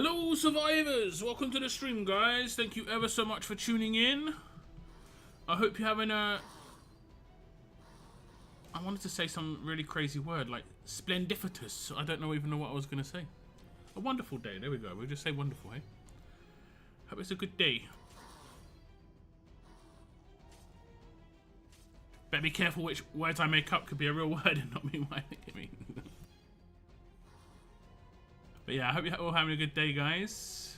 Hello survivors, welcome to the stream guys. Thank you ever so much for tuning in. I hope you're having a... I wanted to say some really crazy word like splendiferous. I don't even know what I was going to say. A wonderful day, there we go. We'll just say wonderful, hey? Hope it's a good day. Better be careful which words I make up, could be a real word and not me what I mean. But yeah, I hope you're all having a good day, guys.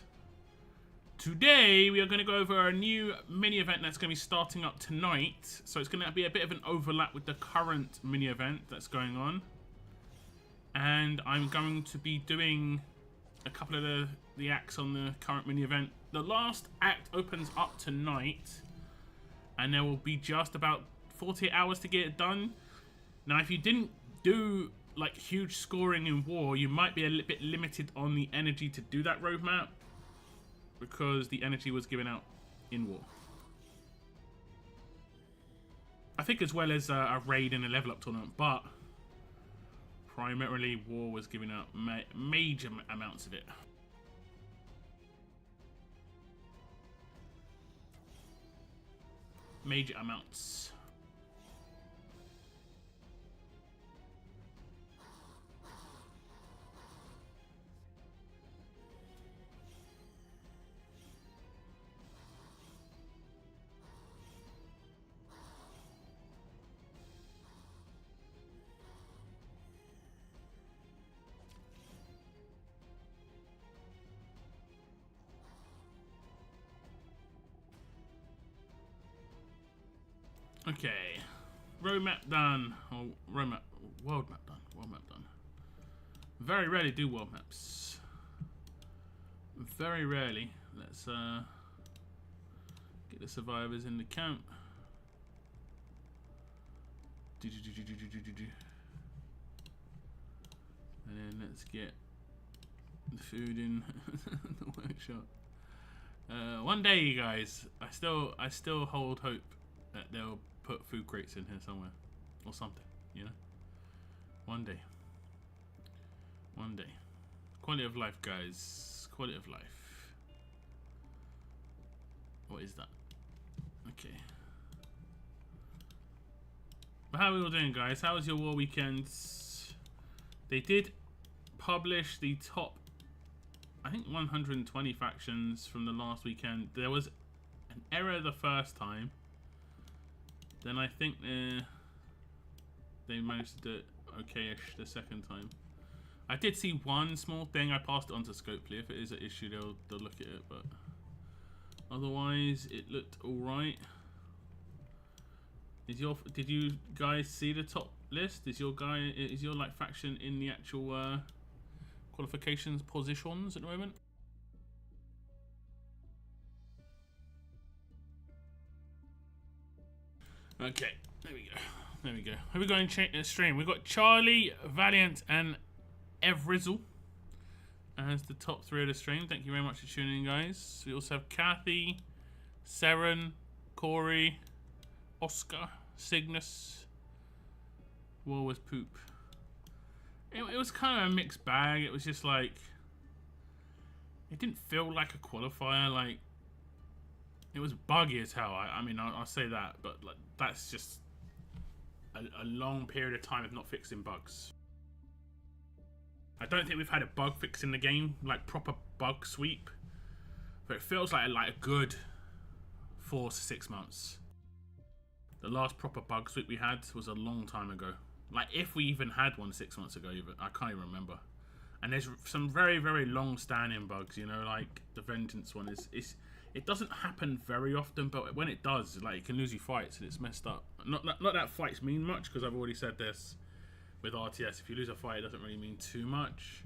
Today, we are going to go over a new mini-event that's going to be starting up tonight. So it's going to be a bit of an overlap with the current mini-event that's going on. And I'm going to be doing a couple of the acts on the current mini-event. The last act opens up tonight. And there will be just about 48 hours to get it done. Now, if you didn't do like huge scoring in war, you might be a little bit limited on the energy to do that roadmap because the energy was given out in war. I think as well as a raid and a level up tournament, but primarily war was giving out major amounts of it. Major amounts. Okay, roadmap done. Oh, roadmap, world map done. World map done. Very rarely do world maps. Very rarely. Let's get the survivors in the camp. And then let's get the food in the workshop. One day, you guys. I still hold hope that they'll put food crates in here somewhere or something, you know. One day. One day. Quality of life, guys. Quality of life. What is that? Okay. But how are we all doing, guys? How was your war weekends? They did publish the top, I think, 120 factions from the last weekend. There was an error the first time. Then I think they managed to do it okay-ish the second time. I did see one small thing. I passed it on to Scopely. If it is an issue, they'll look at it. But otherwise, it looked all right. Did you guys see the top list? Is your like faction in the actual qualifications positions at the moment? Okay, there we go. There we go. Who are we going to stream? We've got Charlie, Valiant, and Evrizzle as the top three of the stream. Thank you very much for tuning in, guys. We also have Kathy, Seren, Corey, Oscar, Cygnus. War was poop. It was kind of a mixed bag. It was just like, it didn't feel like a qualifier. Like, it was buggy as hell. I mean, I'll say that, but like, that's just a long period of time of not fixing bugs. I don't think we've had a bug fix in the game, like proper bug sweep, but it feels like a good 4 to 6 months. The last proper bug sweep we had was a long time ago. Like, if we even had one 6 months ago, even I can't even remember. And there's some very, very long-standing bugs, you know, like the Vengeance one it doesn't happen very often, but when it does, like, it can lose you fights and it's messed up. Not that fights mean much, because I've already said this with RTS. If you lose a fight, it doesn't really mean too much.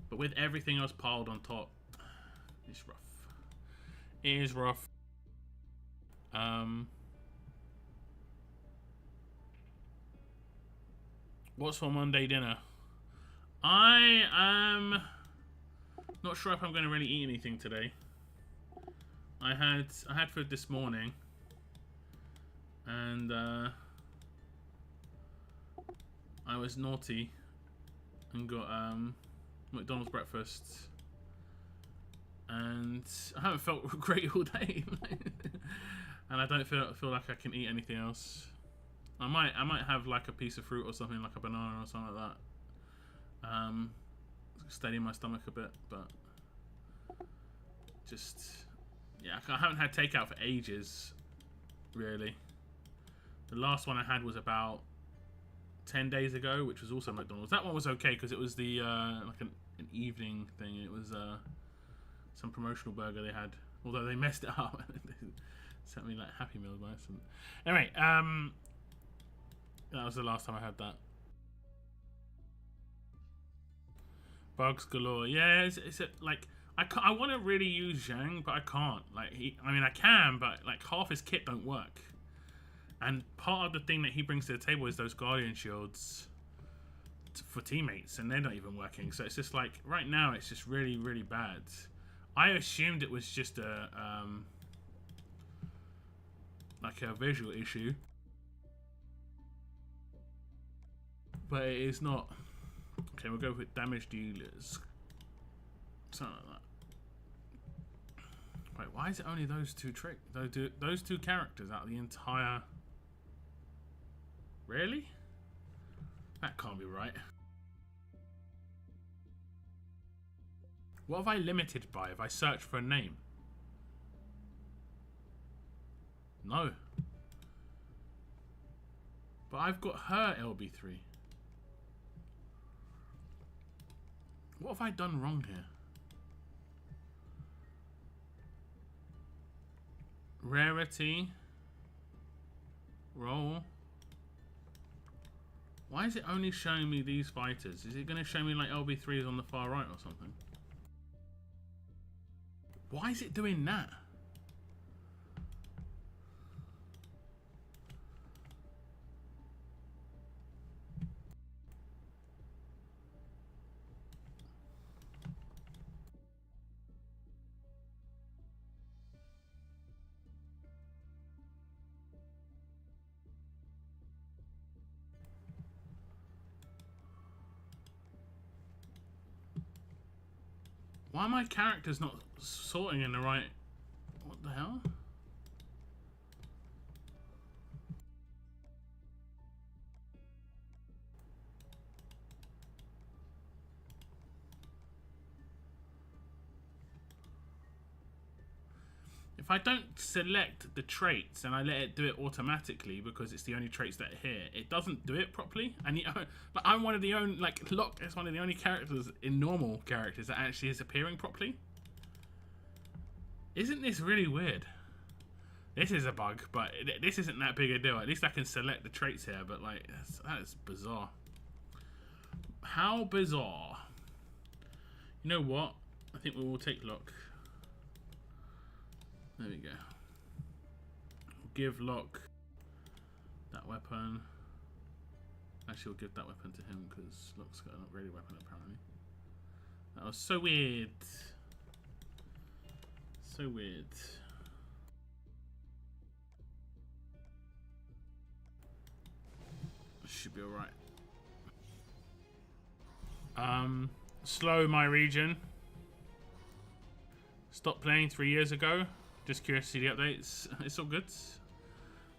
But with everything else piled on top, it's rough. It is rough. What's for Monday dinner? I am not sure if I'm going to really eat anything today. I had food this morning, and I was naughty and got McDonald's breakfast and I haven't felt great all day. And I don't feel like I can eat anything else. I might have like a piece of fruit or something, like a banana or something like that. Steady my stomach a bit, but just yeah, I haven't had takeout for ages, really. The last one I had was about 10 days ago, which was also McDonald's. That one was okay because it was the like an evening thing. It was some promotional burger they had, although they messed it up. They sent me like Happy Meal by accident. Anyway, that was the last time I had that. Bugs galore. Yeah, it's like I want to really use Zhang, but I can't. Like I mean I can, but like half his kit don't work. And part of the thing that he brings to the table is those Guardian shields for teammates, and they're not even working. So it's just like, right now, it's just really, really bad. I assumed it was just a, like a visual issue. But it is not. Okay, we'll go with damage dealers. Something like that. Wait, why is it only those two those two characters out of the entire... Really? That can't be right. What have I limited by if I search for a name? No. But I've got her LB3. What have I done wrong here? Rarity. Roll. Why is it only showing me these fighters? Is it going to show me like LB3s on the far right or something? Why is it doing that? Why are my characters not sorting in the right... What the hell? If I don't select the traits and I let it do it automatically because it's the only traits that are here, it doesn't do it properly. And like I'm one of the only, like Locke is one of the only characters in normal characters that actually is appearing properly. Isn't this really weird? This is a bug, but this isn't that big a deal. At least I can select the traits here, but like that's bizarre. How bizarre. You know what? I think we will take Locke. There we go. Give Locke that weapon. Actually, we'll give that weapon to him because Locke's got an upgraded weapon apparently. That was so weird. So weird. Should be alright. Slow my region. Stopped playing 3 years ago. Just curious to see the updates. It's all good.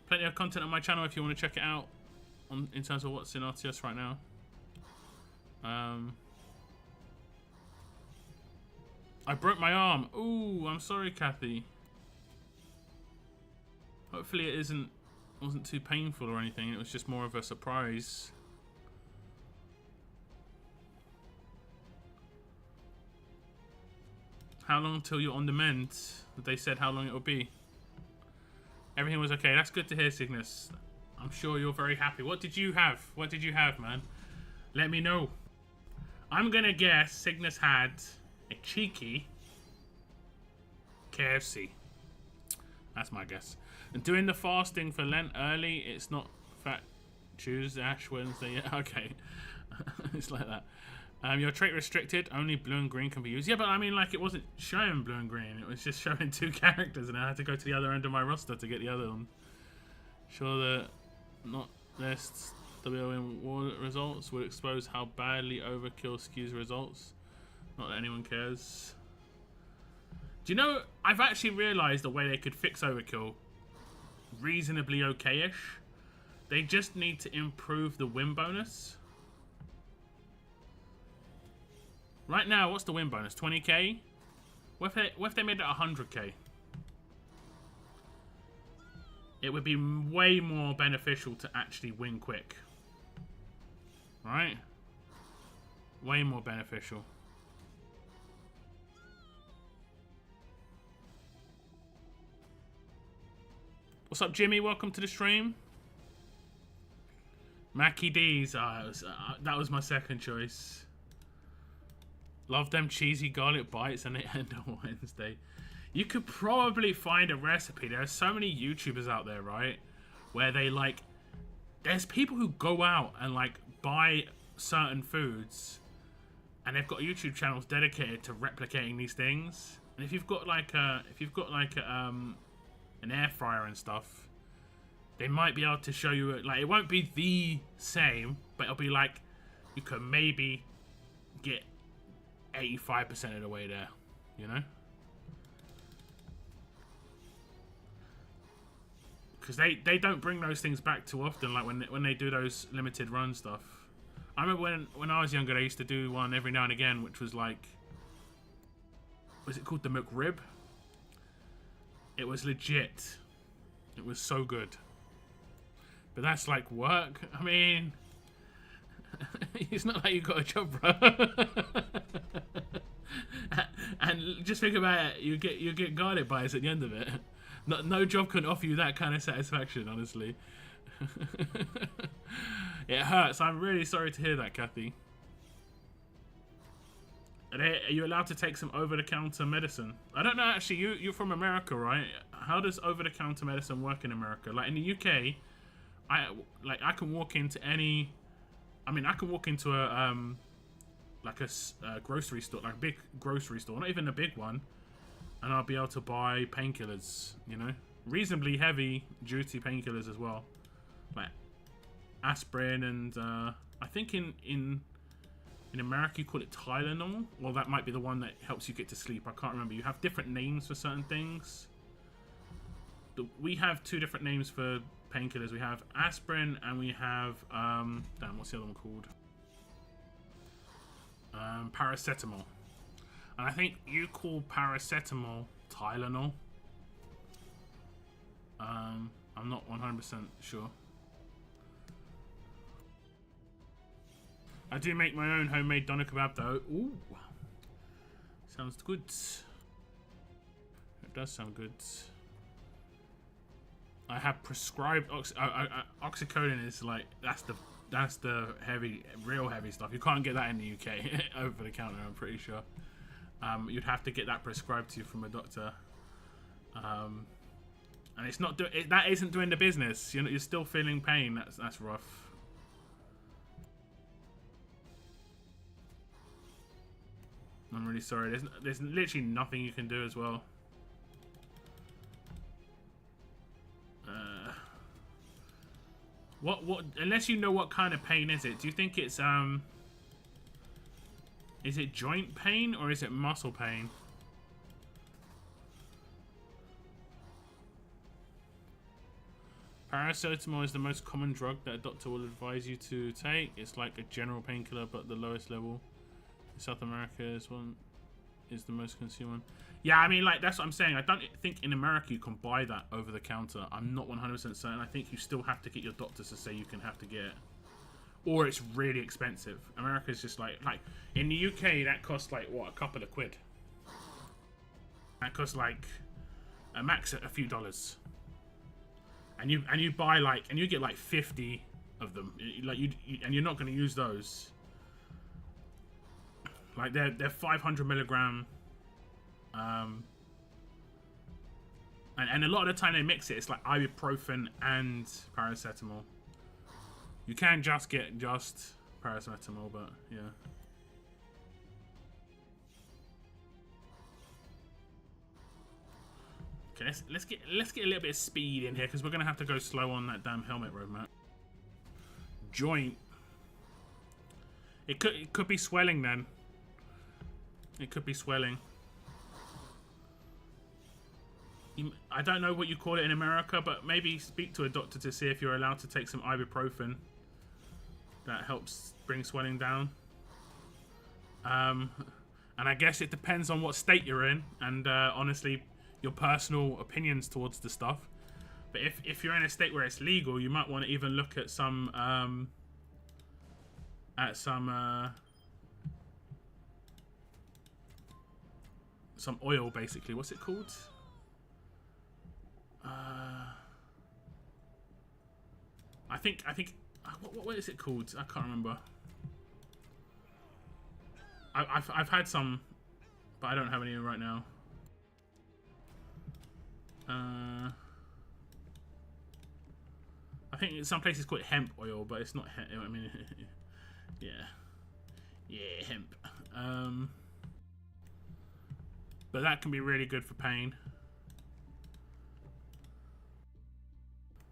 Plenty of content on my channel if you want to check it out in terms of what's in RTS right now. I broke my arm. Ooh, I'm sorry, Kathy. Hopefully it wasn't too painful or anything. It was just more of a surprise. How long till you're on the mend? They said how long it would be. Everything was okay. That's good to hear, Cygnus. I'm sure you're very happy. What did you have? What did you have, man? Let me know. I'm gonna guess Cygnus had a cheeky KFC. That's my guess. And doing the fasting for Lent early, it's not Fat Tuesday, Ash Wednesday. Yeah, okay. It's like that. Your trait restricted, only blue and green can be used. Yeah, but I mean, like, it wasn't showing blue and green. It was just showing 2 characters, and I had to go to the other end of my roster to get the other one. Sure that not lists WON war results would expose how badly overkill skews results. Not that anyone cares. Do you know, I've actually realised the way they could fix overkill reasonably okay-ish. They just need to improve the win bonus. Right now, what's the win bonus? 20k? What if they made it 100k? It would be way more beneficial to actually win quick. Right? Way more beneficial. What's up, Jimmy? Welcome to the stream. Mackie D's. That was my second choice. Love them cheesy garlic bites, and they end on Wednesday. You could probably find a recipe. There are so many YouTubers out there, right? Where they like... There's people who go out and like buy certain foods, and they've got YouTube channels dedicated to replicating these things. And if you've got like a... an air fryer and stuff, they might be able to show you, like, it won't be the same, but it'll be like, you can maybe get 85% of the way there, you know? Because they don't bring those things back too often, like when they do those limited run stuff. I remember when I was younger, they used to do one every now and again, which was like, was it called the McRib? It was legit. It was so good. But that's like work. I mean, it's not like you got a job, bro. And just think about it. You get garlic bites at the end of it. No job can offer you that kind of satisfaction, honestly. It hurts. I'm really sorry to hear that, Kathy. Are you allowed to take some over-the-counter medicine? I don't know, actually. You're from America, right? How does over-the-counter medicine work in America? Like in the UK, I can walk into any... I mean, I can walk into a grocery store, like a big grocery store, not even a big one, and I'll be able to buy painkillers, you know? Reasonably heavy duty painkillers as well. Like aspirin and I think in America you call it Tylenol. Well, that might be the one that helps you get to sleep. I can't remember. You have different names for certain things. We have two different names for painkillers. We have aspirin and we have damn, what's the other one called? Paracetamol. And I think you call paracetamol Tylenol. I'm not 100% sure. I do make my own homemade doner kebab though. Ooh, sounds good. It does sound good. I have prescribed oxycodone. Is like that's the heavy, real heavy stuff. You can't get that in the UK over the counter. I'm pretty sure. You'd have to get that prescribed to you from a doctor. And it's not that isn't doing the business. You're still feeling pain. That's rough. I'm really sorry. There's literally nothing you can do as well. What? Unless you know what kind of pain is it? Do you think it's is it joint pain or is it muscle pain? Paracetamol is the most common drug that a doctor will advise you to take. It's like a general painkiller, but the lowest level. In South America is the most consumed one. Yeah, I mean, like, that's what I'm saying. I don't think in America you can buy that over the counter. I'm not 100% certain. I think you still have to get your doctors to say you can have to get it. Or it's really expensive. America's just like in the UK that costs like what, a couple of quid. That costs like a max a few dollars. And you buy like, and you get like 50 of them. Like and you're not going to use those. Like they're 500 milligram. And a lot of the time they mix it. It's like ibuprofen and paracetamol. You can just get paracetamol, but yeah. Okay, let's get a little bit of speed in here because we're gonna have to go slow on that damn helmet roadmap. Joint. It could be swelling then. It could be swelling. I don't know what you call it in America, but maybe speak to a doctor to see if you're allowed to take some ibuprofen. That helps bring swelling down. And I guess it depends on what state you're in, and honestly, your personal opinions towards the stuff. But if you're in a state where it's legal, you might want to even look at some oil, basically. What's it called? I think what is it called? I can't remember. I've had some, but I don't have any right now. I think in some places call it hemp oil, but it's not hemp. I mean, yeah, hemp. But that can be really good for pain.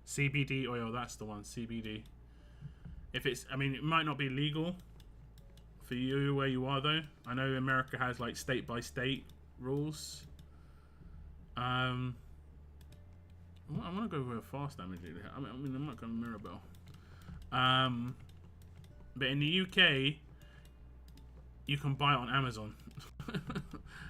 CBD oil, that's the one. CBD. If it's, I mean, it might not be legal for you where you are though. I know America has like state by state rules. I want to go with a fast damage. I mean, I'm not going to Mirabelle. But in the UK, you can buy it on Amazon.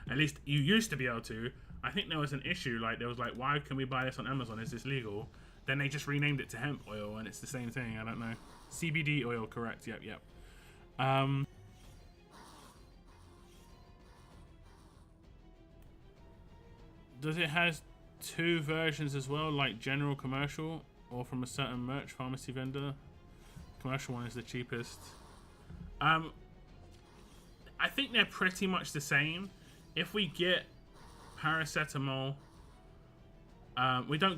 At least you used to be able to. I think there was an issue. Like there was like, why can we buy this on Amazon? Is this legal? Then they just renamed it to hemp oil, and it's the same thing. I don't know. CBD oil, correct? Yep. Does it has 2 versions as well, like general, commercial, or from a certain merch pharmacy vendor? Commercial one is the cheapest. I think they're pretty much the same. If we get paracetamol, you don't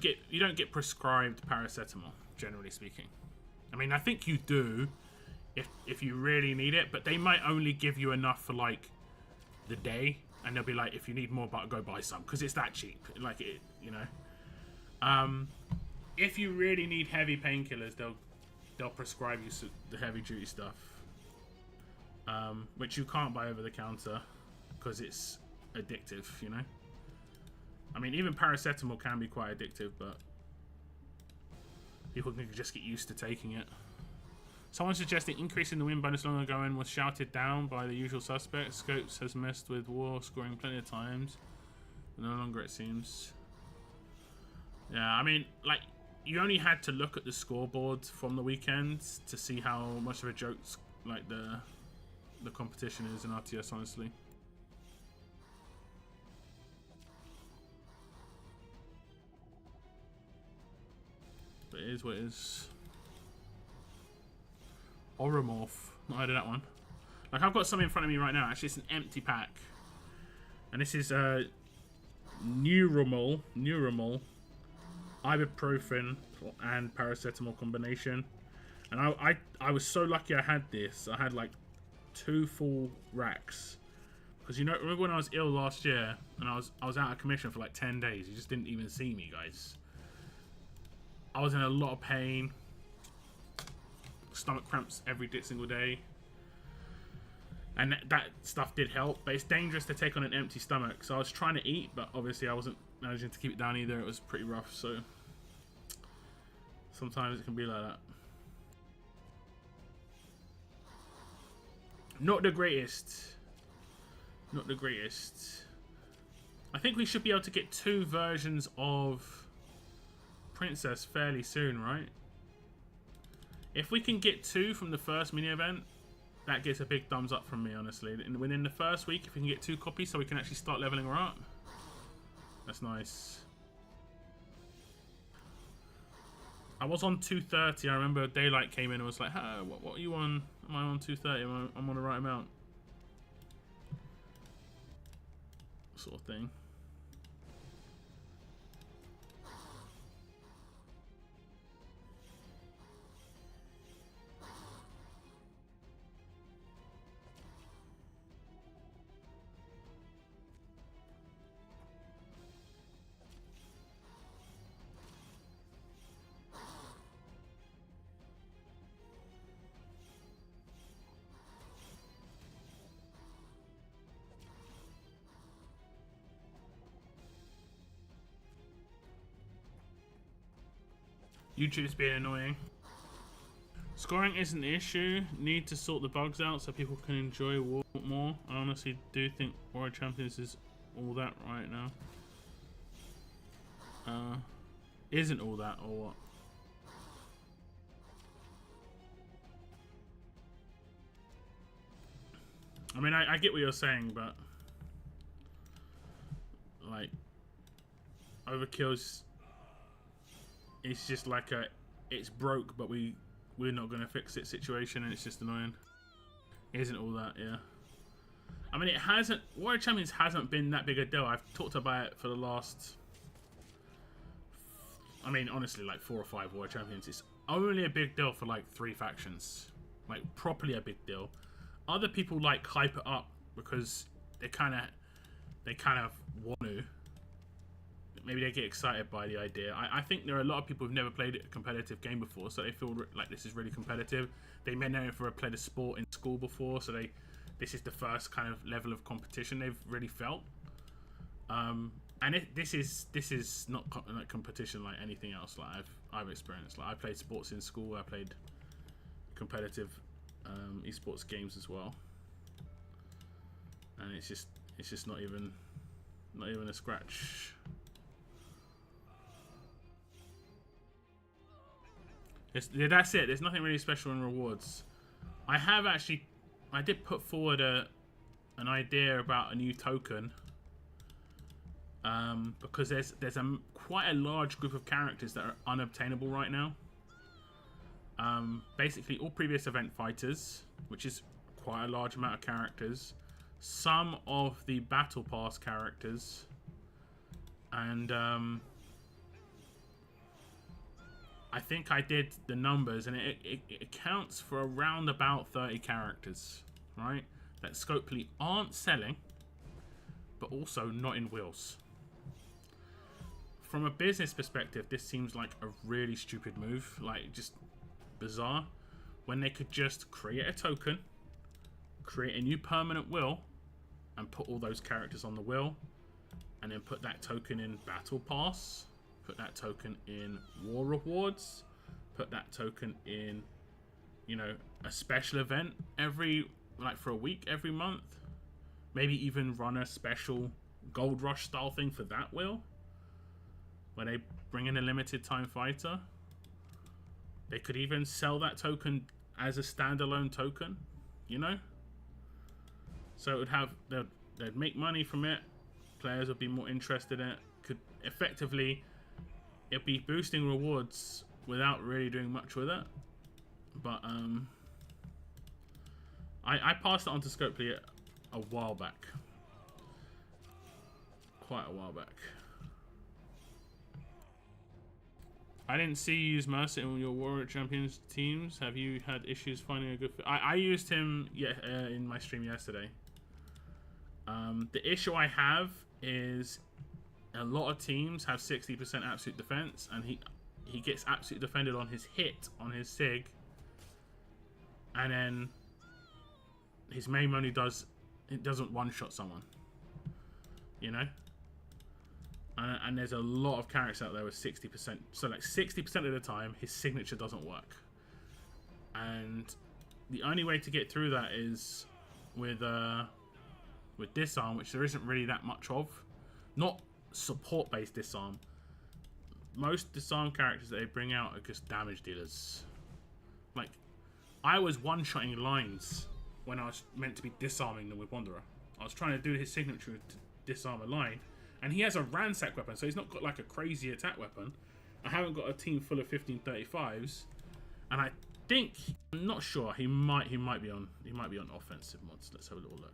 get prescribed paracetamol, generally speaking. I mean, I think you do if you really need it, but they might only give you enough for like the day, and they'll be like, if you need more, but go buy some, because it's that cheap. Like it, you know. If you really need heavy painkillers, they'll prescribe you the heavy duty stuff, which you can't buy over the counter because it's addictive, you know. I mean, even paracetamol can be quite addictive, but people can just get used to taking it. Someone suggested increasing the win bonus long ago and was shouted down by the usual suspects. Scopes has messed with war, scoring plenty of times. No longer, it seems. Yeah, I mean, like, you only had to look at the scoreboard from the weekend to see how much of a joke, like, the competition is in RTS, honestly. But it is what it is. Oromorph. Not heard of that one. Like, I've got something in front of me right now. Actually, it's an empty pack. And this is Neuromol, ibuprofen, and paracetamol combination. And I was so lucky I had this. I had like 2 full racks. Because, you know, remember when I was ill last year and I was out of commission for like 10 days? You just didn't even see me, guys. I was in a lot of pain. Stomach cramps every single day. And that stuff did help, but it's dangerous to take on an empty stomach. So I was trying to eat, but obviously I wasn't managing to keep it down either. It was pretty rough, so sometimes it can be like that. Not the greatest. Not the greatest. I think we should be able to get 2 versions of Princess fairly soon, right? If we can get 2 from the first mini event, that gets a big thumbs up from me, honestly. Within the first week, if we can get 2 copies so we can actually start leveling her up, that's nice. I was on 230. I remember Daylight came in and was like, "Hey, what are you on? Am I on 230? I'm on the right amount." Sort of thing. YouTube's being annoying. Scoring isn't the issue. Need to sort the bugs out so people can enjoy War more. I honestly do think Warrior Champions is all that right now. Isn't all that or what? I mean, I get what you're saying, but like Overkill's, it's just like a it's broke, but we're not gonna fix it situation, and it's just annoying. Isn't all that, yeah. I mean, it hasn't. Warrior Champions hasn't been that big a deal. I've talked about it for the last. I mean, honestly, like 4 or 5 Warrior Champions. It's only a big deal for like 3 factions, like properly a big deal. Other people like hype it up because they kind of want to. Maybe they get excited by the idea. I think there are a lot of people who've never played a competitive game before, so they feel like this is really competitive. They may never have played a sport in school before, so this is the first kind of level of competition they've really felt. And this is not like competition like anything else like I've experienced. Like I played sports in school. I played competitive esports games as well, and it's just not even a scratch. That's it. There's nothing really special in rewards. I did put forward an idea about a new token, because there's quite a large group of characters that are unobtainable right now. Basically all previous event fighters, which is quite a large amount of characters, some of the battle pass characters, and I think I did the numbers, and it counts for around about 30 characters, right? That Scopely aren't selling, but also not in wheels. From a business perspective, this seems like a really stupid move, like just bizarre, when they could just create a token, create a new permanent wheel, and put all those characters on the wheel, and then put that token in Battle Pass, put that token in War Rewards, put that token in, you know, a special event for a week every month, maybe even run a special Gold Rush style thing for that wheel, where they bring in a limited time fighter. They could even sell that token as a standalone token, you know? So it would have, they'd make money from it, players would be more interested in it, could effectively, it'd be boosting rewards without really doing much with it. But I passed it on to Scopely a while back. Quite a while back. I didn't see you use Mercer in your Warrior Champions teams. Have you had issues finding a good fit? I used him in my stream yesterday. The issue I have is a lot of teams have 60% absolute defense, and he gets absolute defended on his hit on his SIG, and then his main only doesn't one-shot someone, you know. And there's a lot of characters out there with 60%. So like 60% of the time, his signature doesn't work. And the only way to get through that is with disarm, which there isn't really that much of. Not support-based disarm. Most disarm characters that they bring out are just damage dealers. Like, I was one-shotting lines when I was meant to be disarming them with Wanderer. I was trying to do his signature to disarm a line. And he has a ransack weapon, so he's not got like a crazy attack weapon. I haven't got a team full of 1535s, and I think, I'm not sure, he might be on offensive mods. Let's have a little look.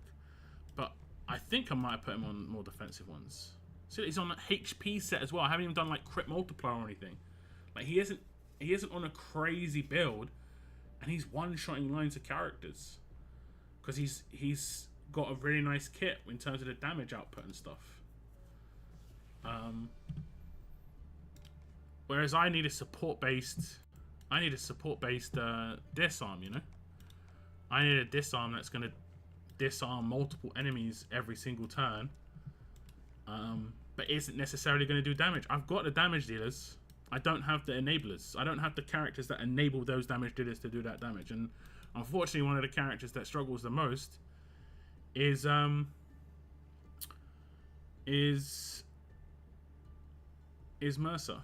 But I think I might have put him on more defensive ones. So he's on an HP set as well. I haven't even done like crit multiplier or anything. Like he isn't on a crazy build, and he's one-shotting lines of characters because he's got a really nice kit in terms of the damage output and stuff. Whereas I need a support-based disarm, you know? I need a disarm that's going to disarm multiple enemies every single turn, but isn't necessarily going to do damage. I've got the damage dealers. I don't have the enablers. I don't have the characters that enable those damage dealers to do that damage. And unfortunately, one of the characters that struggles the most is Mercer.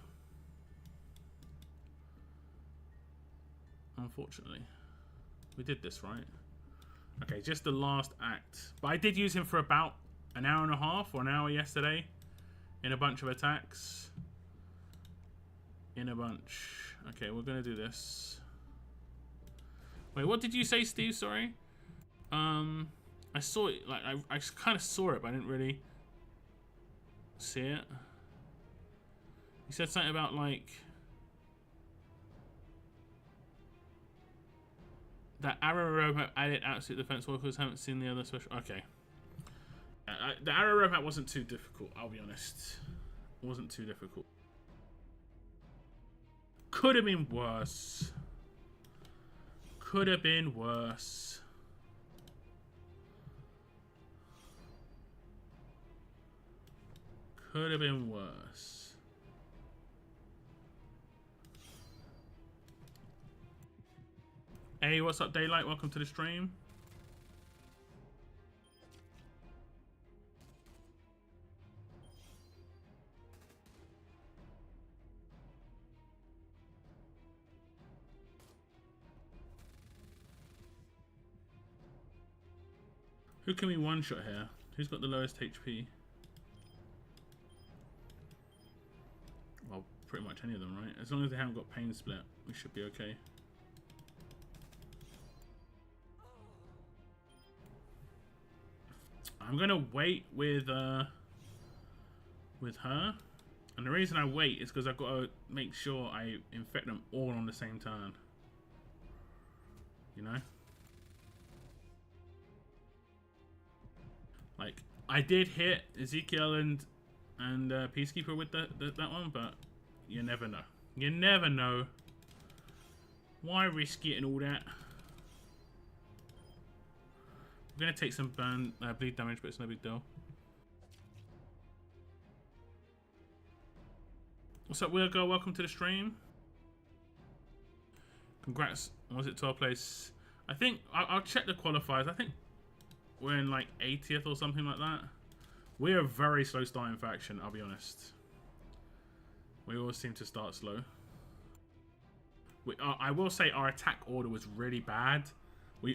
Unfortunately. We did this, right? Okay, just the last act. But I did use him for about an hour and a half or an hour yesterday in a bunch of attacks. In a bunch. Okay, we're gonna do this. Wait, what did you say, Steve? Sorry. I saw it, like, I kind of saw it, but I didn't really see it. You said something about, like, that arrow robot added absolute defense workers. Haven't seen the other special. Okay. The arrow robot wasn't too difficult, I'll be honest. It wasn't too difficult. Could have been worse. Could have been worse. Could have been worse. Hey, what's up, Daylight? Welcome to the stream. Who can we one-shot here? Who's got the lowest HP? Well, pretty much any of them, right? As long as they haven't got pain split, we should be okay. I'm gonna wait with her, and the reason I wait is because I've got to make sure I infect them all on the same turn. You know, like I did hit Ezekiel and Peacekeeper with that one, but you never know. You never know. Why risk it and all that? We're gonna take some burn bleed damage, but it's no big deal. What's up, Weird Girl? Welcome to the stream. Congrats. Was it 12th place? I think I'll check the qualifiers. I think we're in like 80th or something like that. We're a very slow starting faction, I'll be honest. We always seem to start slow. I will say our attack order was really bad. We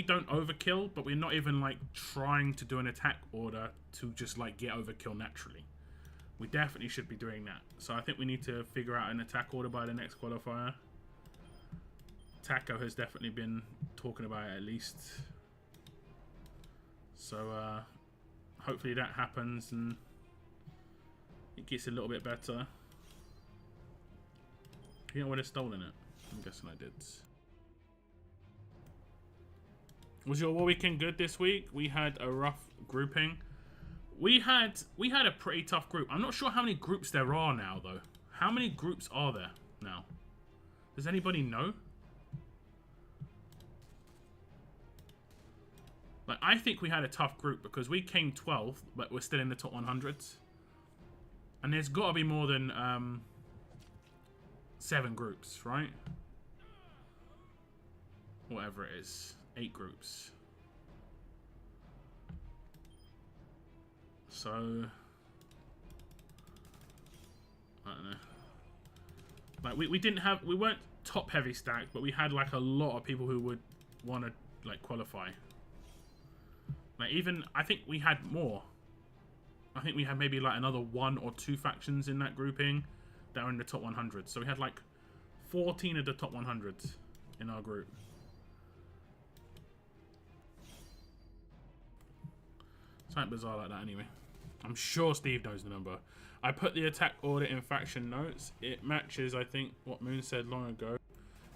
don't overkill, but we're not even like trying to do an attack order to just like get overkill naturally. We definitely should be doing that. So I think we need to figure out an attack order by the next qualifier. Taco has definitely been talking about it at least. So hopefully that happens and it gets a little bit better. You know, would have stolen it. I'm guessing I did. Was your war weekend good this week? We had a rough grouping. We had a pretty tough group. I'm not sure how many groups there are now, though. How many groups are there now? Does anybody know? Like, I think we had a tough group because we came 12th, but we're still in the top 100s. And there's got to be more than 7 groups, right? Whatever it is. 8 groups. So I don't know. Like we weren't top heavy stacked, but we had like a lot of people who would want to like qualify. Like even I think we had more. I think we had maybe like another 1 or 2 factions in that grouping that are in the top 100. So we had like 14 of the top 100 in our group. Something bizarre like that anyway. I'm sure Steve knows the number. I put the attack order in faction notes. It matches, I think, what Moon said long ago.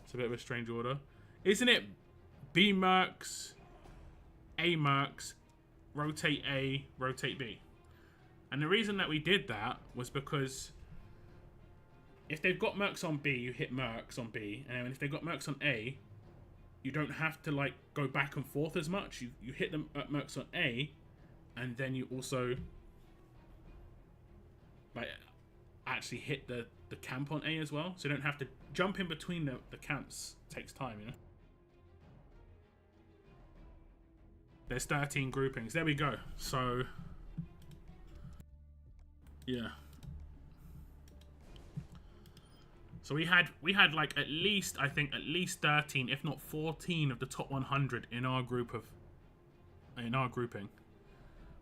It's a bit of a strange order. Isn't it B Mercs, A Mercs, rotate A, rotate B? And the reason that we did that was because if they've got Mercs on B, you hit Mercs on B. And then if they've got Mercs on A, you don't have to like go back and forth as much. You hit them at Mercs on A, and then you also, like, actually hit the camp on A as well, so you don't have to jump in between the camps. It takes time, you know. There's 13 groupings. There we go. So yeah. So we had like at least, I think at least 13, if not 14 of the top 100 in our grouping,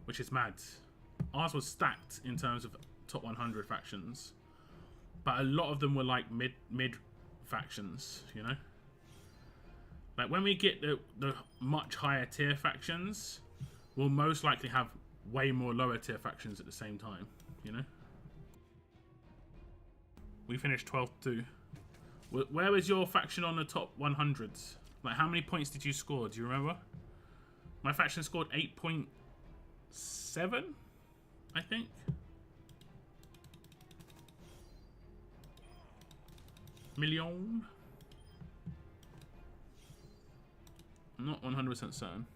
which is mad. Ours was stacked in terms of top 100 factions, but a lot of them were like mid factions, you know. Like when we get the much higher tier factions, we'll most likely have way more lower tier factions at the same time, you know. We finished 12th too. Where was your faction on the top 100s? Like how many points did you score? Do you remember? My faction scored 8.7, I think. Million. I'm not 100% certain.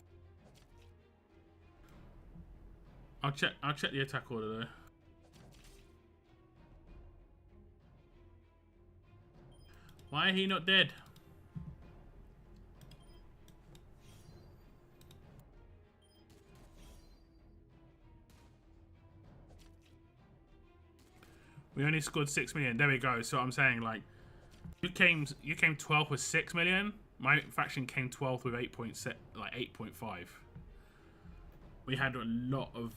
I'll check the attack order though. Why are he not dead? We only scored 6 million. There we go. So I'm saying, like, you came 12th with 6 million. My faction came 12th with 8.5. We had a lot of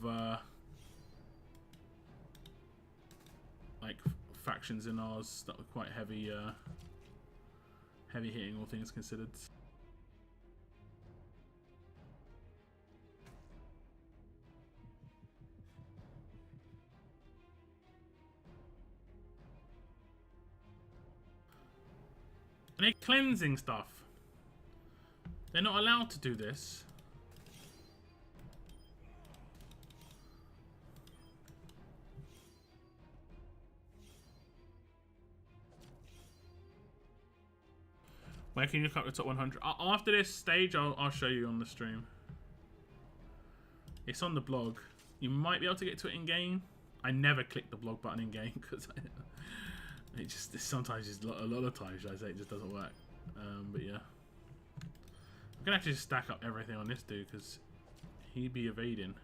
like factions in ours that were quite heavy hitting, all things considered. And they're cleansing stuff. They're not allowed to do this. Where can you look up the top 100? After this stage, I'll show you on the stream. It's on the blog. You might be able to get to it in game. I never click the blog button in game because it just sometimes just a lot of times, should I say, it just doesn't work. But yeah, I'm gonna actually just stack up everything on this dude because he'd be evading.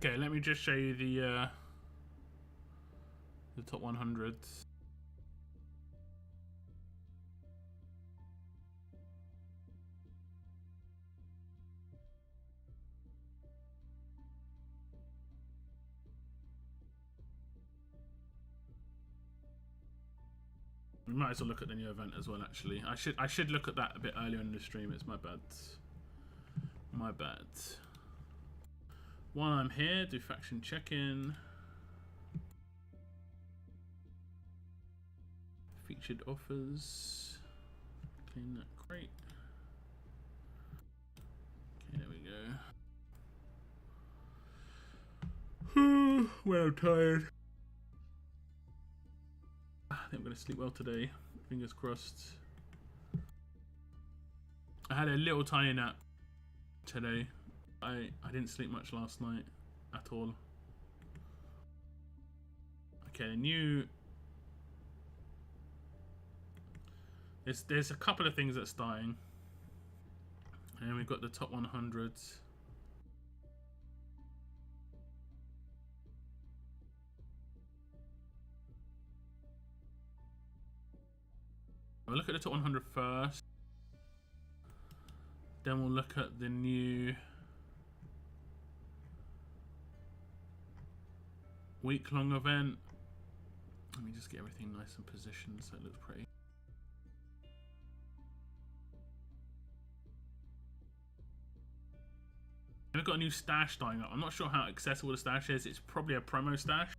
Okay, let me just show you the top 100s. We might as well look at the new event as well. Actually, I should look at that a bit earlier in the stream. It's my bad. My bad. While I'm here, do faction check-in. Featured offers. Clean that crate. Okay, there we go. Well, I'm tired. I think I'm going to sleep well today. Fingers crossed. I had a little tiny nap today. I didn't sleep much last night at all. Okay, new. There's a couple of things that's dying, and we've got the top 100s. We'll look at the top 100 first. Then we'll look at the new week-long event. Let me just get everything nice and positioned so it looks pretty. We've got a new stash dying up. I'm not sure how accessible the stash is. It's probably a promo stash.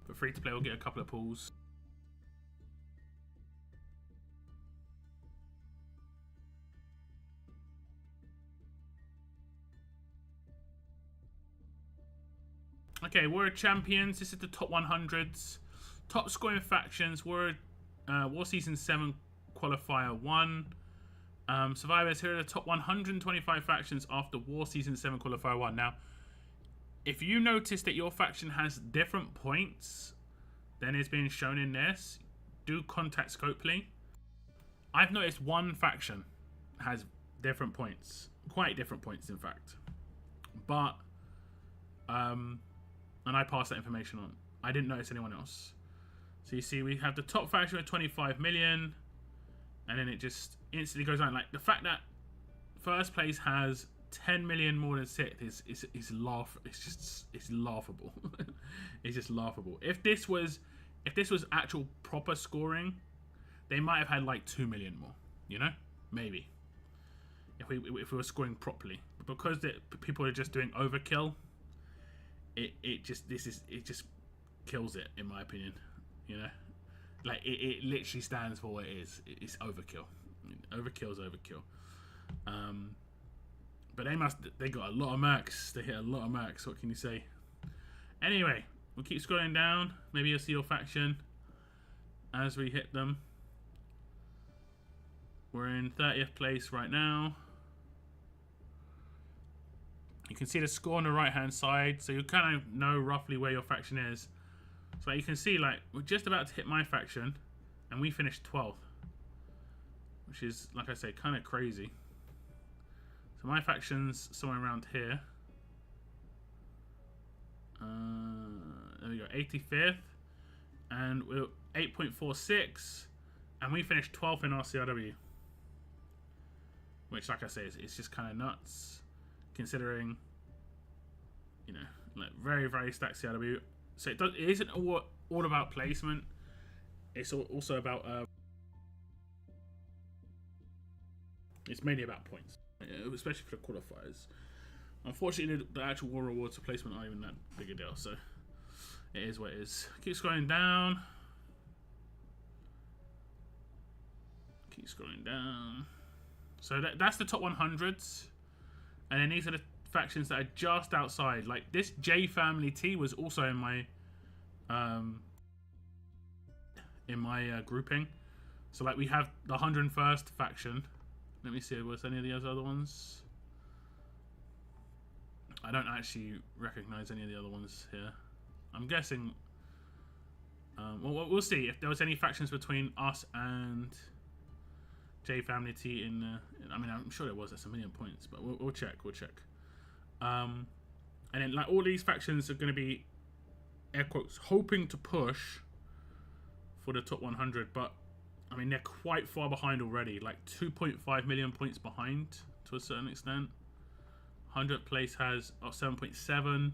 But free to play will get a couple of pulls. Okay, Warrior Champions. This is the top 100s. Top scoring factions. War Season 7 Qualifier 1. Survivors, here are the top 125 factions after War Season 7 Qualifier 1. Now, if you notice that your faction has different points than is being shown in this, do contact Scopely. I've noticed one faction has different points. Quite different points, in fact. But, and I passed that information on. I didn't notice anyone else. So you see, we have the top faction with 25 million. And then it just instantly goes on. Like, the fact that first place has 10 million more than sixth is it's laughable. It's just laughable. If this was actual proper scoring, they might have had like 2 million more. You know, maybe if we were scoring properly. But because people are just doing overkill, it just kills it, in my opinion. You know. Like, it literally stands for what it is. It's overkill. I mean, overkill is overkill. But they got a lot of marks. They hit a lot of marks. What can you say? Anyway, we'll keep scrolling down. Maybe you'll see your faction as we hit them. We're in 30th place right now. You can see the score on the right hand side, so you kind of know roughly where your faction is. So you can see, like, we're just about to hit my faction, and we finished 12th, which is, like I say, kind of crazy. So my faction's somewhere around here. There we go, 85th, and we're 8.46, and we finished 12th in our CRW, which, like I say, it's just kind of nuts, considering, you know, like, very, very stacked CRW. So it isn't all about placement. It's also about it's mainly about points, especially for the qualifiers. Unfortunately, the actual war rewards for placement aren't even that big a deal. So it is what it is. Keep scrolling down. Keep scrolling down. So that's the top 100s, and then these are the factions that are just outside. Like, this J Family T was also in my grouping. So, like, we have the 101st faction. Let me see, was any of the other ones? I don't actually recognize any of the other ones here. I'm guessing well, we'll see if there was any factions between us and J Family T in I mean, I'm sure there was. That's 1 million points, but we'll check. And then, like, all these factions are going to be, air quotes, hoping to push for the top 100, but I mean, they're quite far behind already, like 2.5 million points behind to a certain extent. 100th place has 7.7,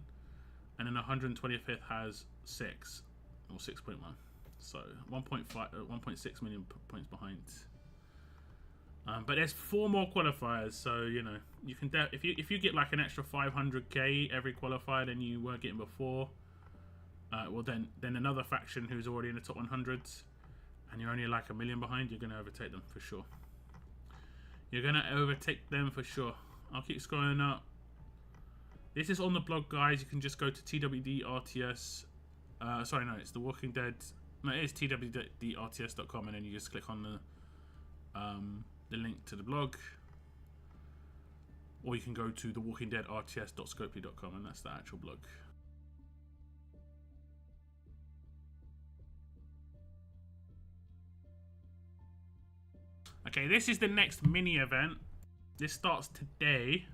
and then 125th has 6 or 6.1, so 1.6 million points behind. But there's 4 more qualifiers, so, you know, you can if you get like an extra 500k every qualifier than you were getting before, well then another faction who's already in the top 100s, and you're only like 1 million behind, you're gonna overtake them for sure. I'll keep scrolling up. This is on the blog, guys. You can just go to TWD RTS. Sorry, no, it's The Walking Dead. No, it is TWDRTS.com, and then you just click on the link to the blog, or you can go to thewalkingdeadrts.scopely.com, and that's the actual blog. Okay, this is the next mini event. This starts today,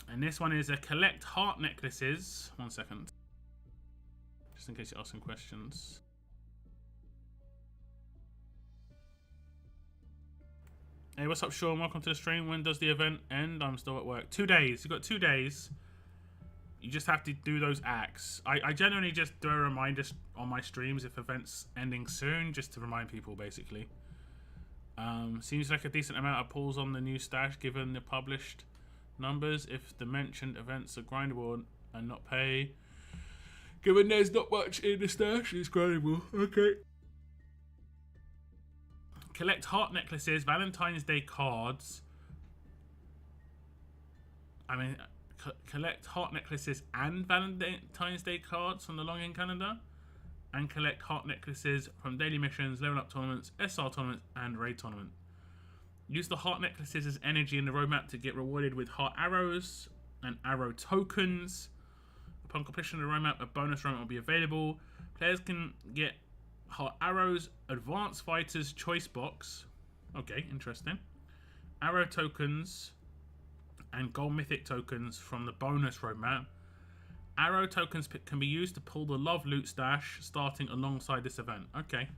and this one is a collect heart necklaces. 1 second, just in case you're asking questions. Hey, what's up, Sean? Welcome to the stream. When does the event end? I'm still at work. 2 days. You've got 2 days. You just have to do those acts. I generally just do a reminder on my streams if events ending soon, just to remind people, basically. Seems like a decent amount of pulls on the new stash given the published numbers. If the mentioned events are grindable and not pay, Given there's not much in the stash, it's incredible. Okay. Collect heart necklaces, Valentine's Day cards. Collect heart necklaces and Valentine's Day cards from the login calendar. And collect heart necklaces from daily missions, level up tournaments, SR tournaments, and raid tournament. Use the heart necklaces as energy in the roadmap to get rewarded with heart arrows and arrow tokens. Upon completion of the roadmap, a bonus roadmap will be available. Players can get heart arrows, advanced fighters choice box. Okay, interesting. Arrow tokens and gold mythic tokens from the bonus roadmap. Arrow tokens can be used to pull the love loot stash starting alongside this event. Okay.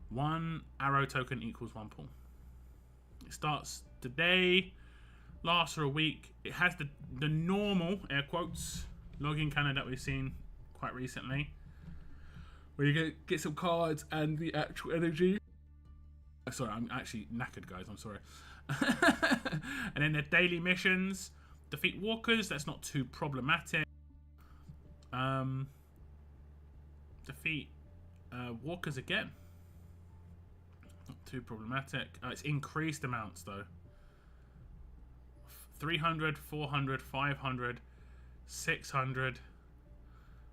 1 arrow token equals 1 pull. It starts today, lasts for a week. It has the normal, air quotes, login calendar that we've seen quite recently, where you get some cards and the actual energy. Sorry, I'm actually knackered, guys. I'm sorry. And then the daily missions. Defeat walkers. That's not too problematic. Defeat walkers again. Not too problematic. It's increased amounts though. 300, 400, 500, 600,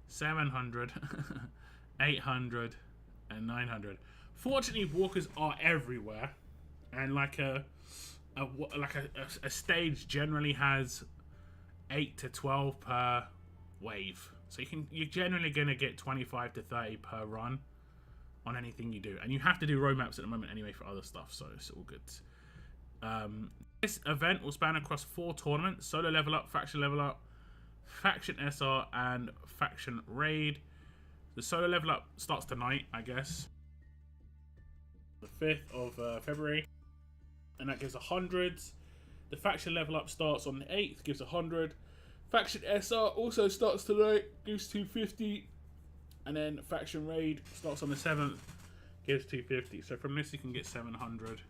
700, 800, and 900. Fortunately, walkers are everywhere, and like a stage generally has 8 to 12 per wave. So you're generally gonna get 25 to 30 per run on anything you do, and you have to do roadmaps at the moment anyway for other stuff, so it's all good. This event will span across 4 tournaments: solo level up, faction SR, and faction raid. The solo level up starts tonight, I guess, the 5th of February, and that gives 100. The faction level up starts on the 8th, gives 100. Faction SR also starts tonight, gives 250. And then faction raid starts on the 7th, gives 250. So from this you can get 700.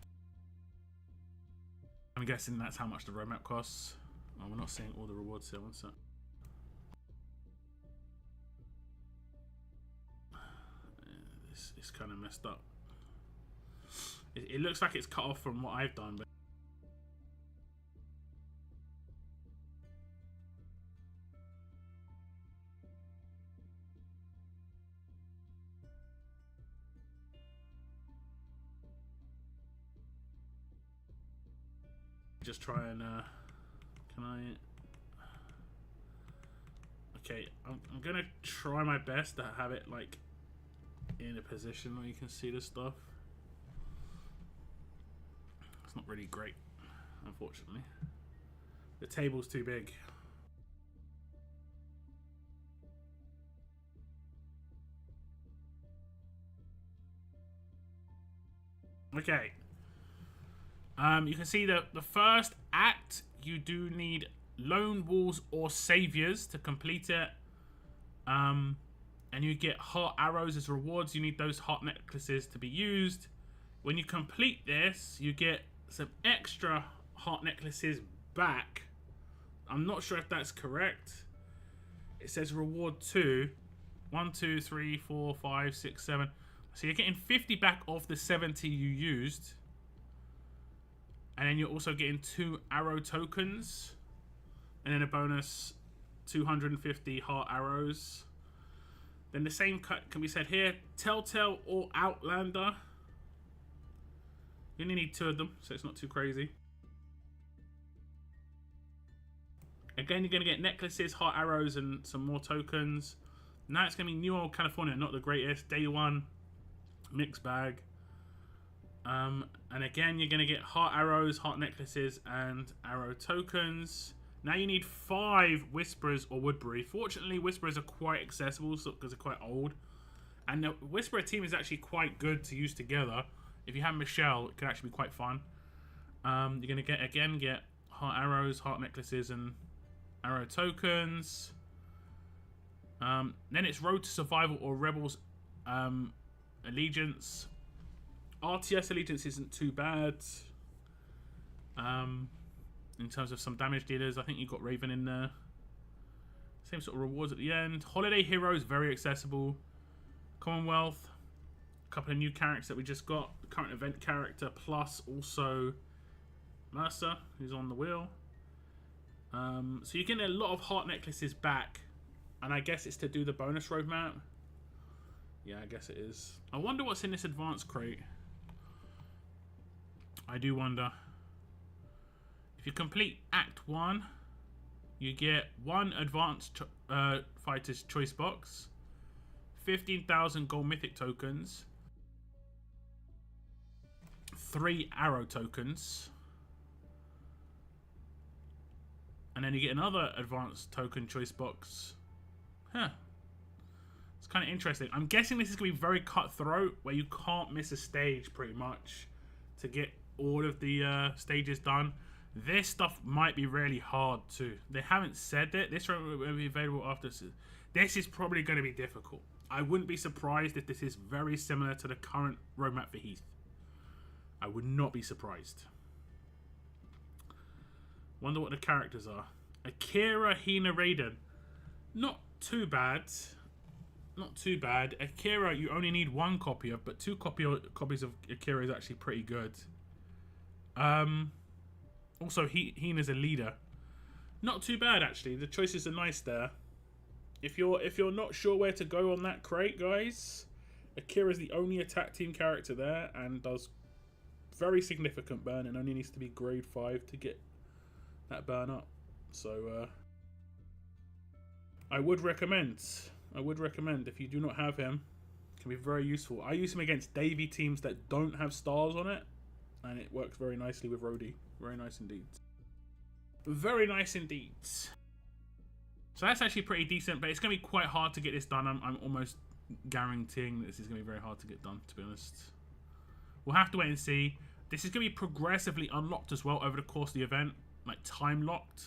I'm guessing that's how much the roadmap costs. Oh, we're not seeing all the rewards here. One sec. It's kind of messed up. It looks like it's cut off from what I've done, but just try and can I? Okay, I'm gonna try my best to have it like in a position where you can see the stuff. It's not really great, unfortunately. The table's too big. Okay. You can see the first act, you do need lone wolves or saviors to complete it. And you get heart arrows as rewards. You need those heart necklaces to be used. When you complete this, you get some extra heart necklaces back. I'm not sure if that's correct. It says reward 2. 1, 2, 3, 4, 5, 6, 7. So you're getting 50 back of the 70 you used. And then you're also getting 2 arrow tokens. And then a bonus 250 heart arrows. Then the same cut can be said here. Telltale or Outlander. You only need 2 of them, so it's not too crazy. Again, you're going to get necklaces, heart arrows, and some more tokens. Now it's going to be New Old California, not the greatest. Day 1, mixed bag. And again, you're going to get heart arrows, heart necklaces, and arrow tokens. Now you need 5 Whisperers or Woodbury. Fortunately, Whisperers are quite accessible because they're quite old. And the Whisperer team is actually quite good to use together. If you have Michelle, it can actually be quite fun. You're going to get heart arrows, heart necklaces, and arrow tokens. Then it's Road to Survival or Rebels Allegiance. RTS Allegiance isn't too bad. In terms of some damage dealers, I think you've got Raven in there. Same sort of rewards at the end. Holiday Heroes, very accessible. Commonwealth, a couple of new characters that we just got. The current event character, plus also Mercer, who's on the wheel. So you're getting a lot of heart necklaces back. And I guess it's to do the bonus roadmap. Yeah, I guess it is. I wonder what's in this advanced crate. I do wonder. If you complete Act 1, you get 1 advanced fighter's choice box, 15,000 gold mythic tokens, 3 arrow tokens, and then you get another advanced token choice box. Huh. It's kind of interesting. I'm guessing this is going to be very cutthroat, where you can't miss a stage pretty much to get all of the stages done. This stuff might be really hard too. They haven't said it. This will be available after. This is probably going to be difficult. I wouldn't be surprised if this is very similar to the current roadmap for Heath. I would not be surprised. Wonder what the characters are. Akira, Hina, Raiden. Not too bad. Not too bad. Akira, you only need 1 copy of, but 2 copies of Akira is actually pretty good. Also, Hina's a leader. Not too bad actually. The choices are nice there. If you're not sure where to go on that crate, guys, Akira's the only attack team character there and does very significant burn and only needs to be grade 5 to get that burn up. So I would recommend if you do not have him, it can be very useful. I use him against Davy teams that don't have stars on it, and it works very nicely with Rhodey. Very nice indeed. Very nice indeed. So that's actually pretty decent, but it's going to be quite hard to get this done. I'm almost guaranteeing that this is going to be very hard to get done, to be honest. We'll have to wait and see. This is going to be progressively unlocked as well over the course of the event, like time locked.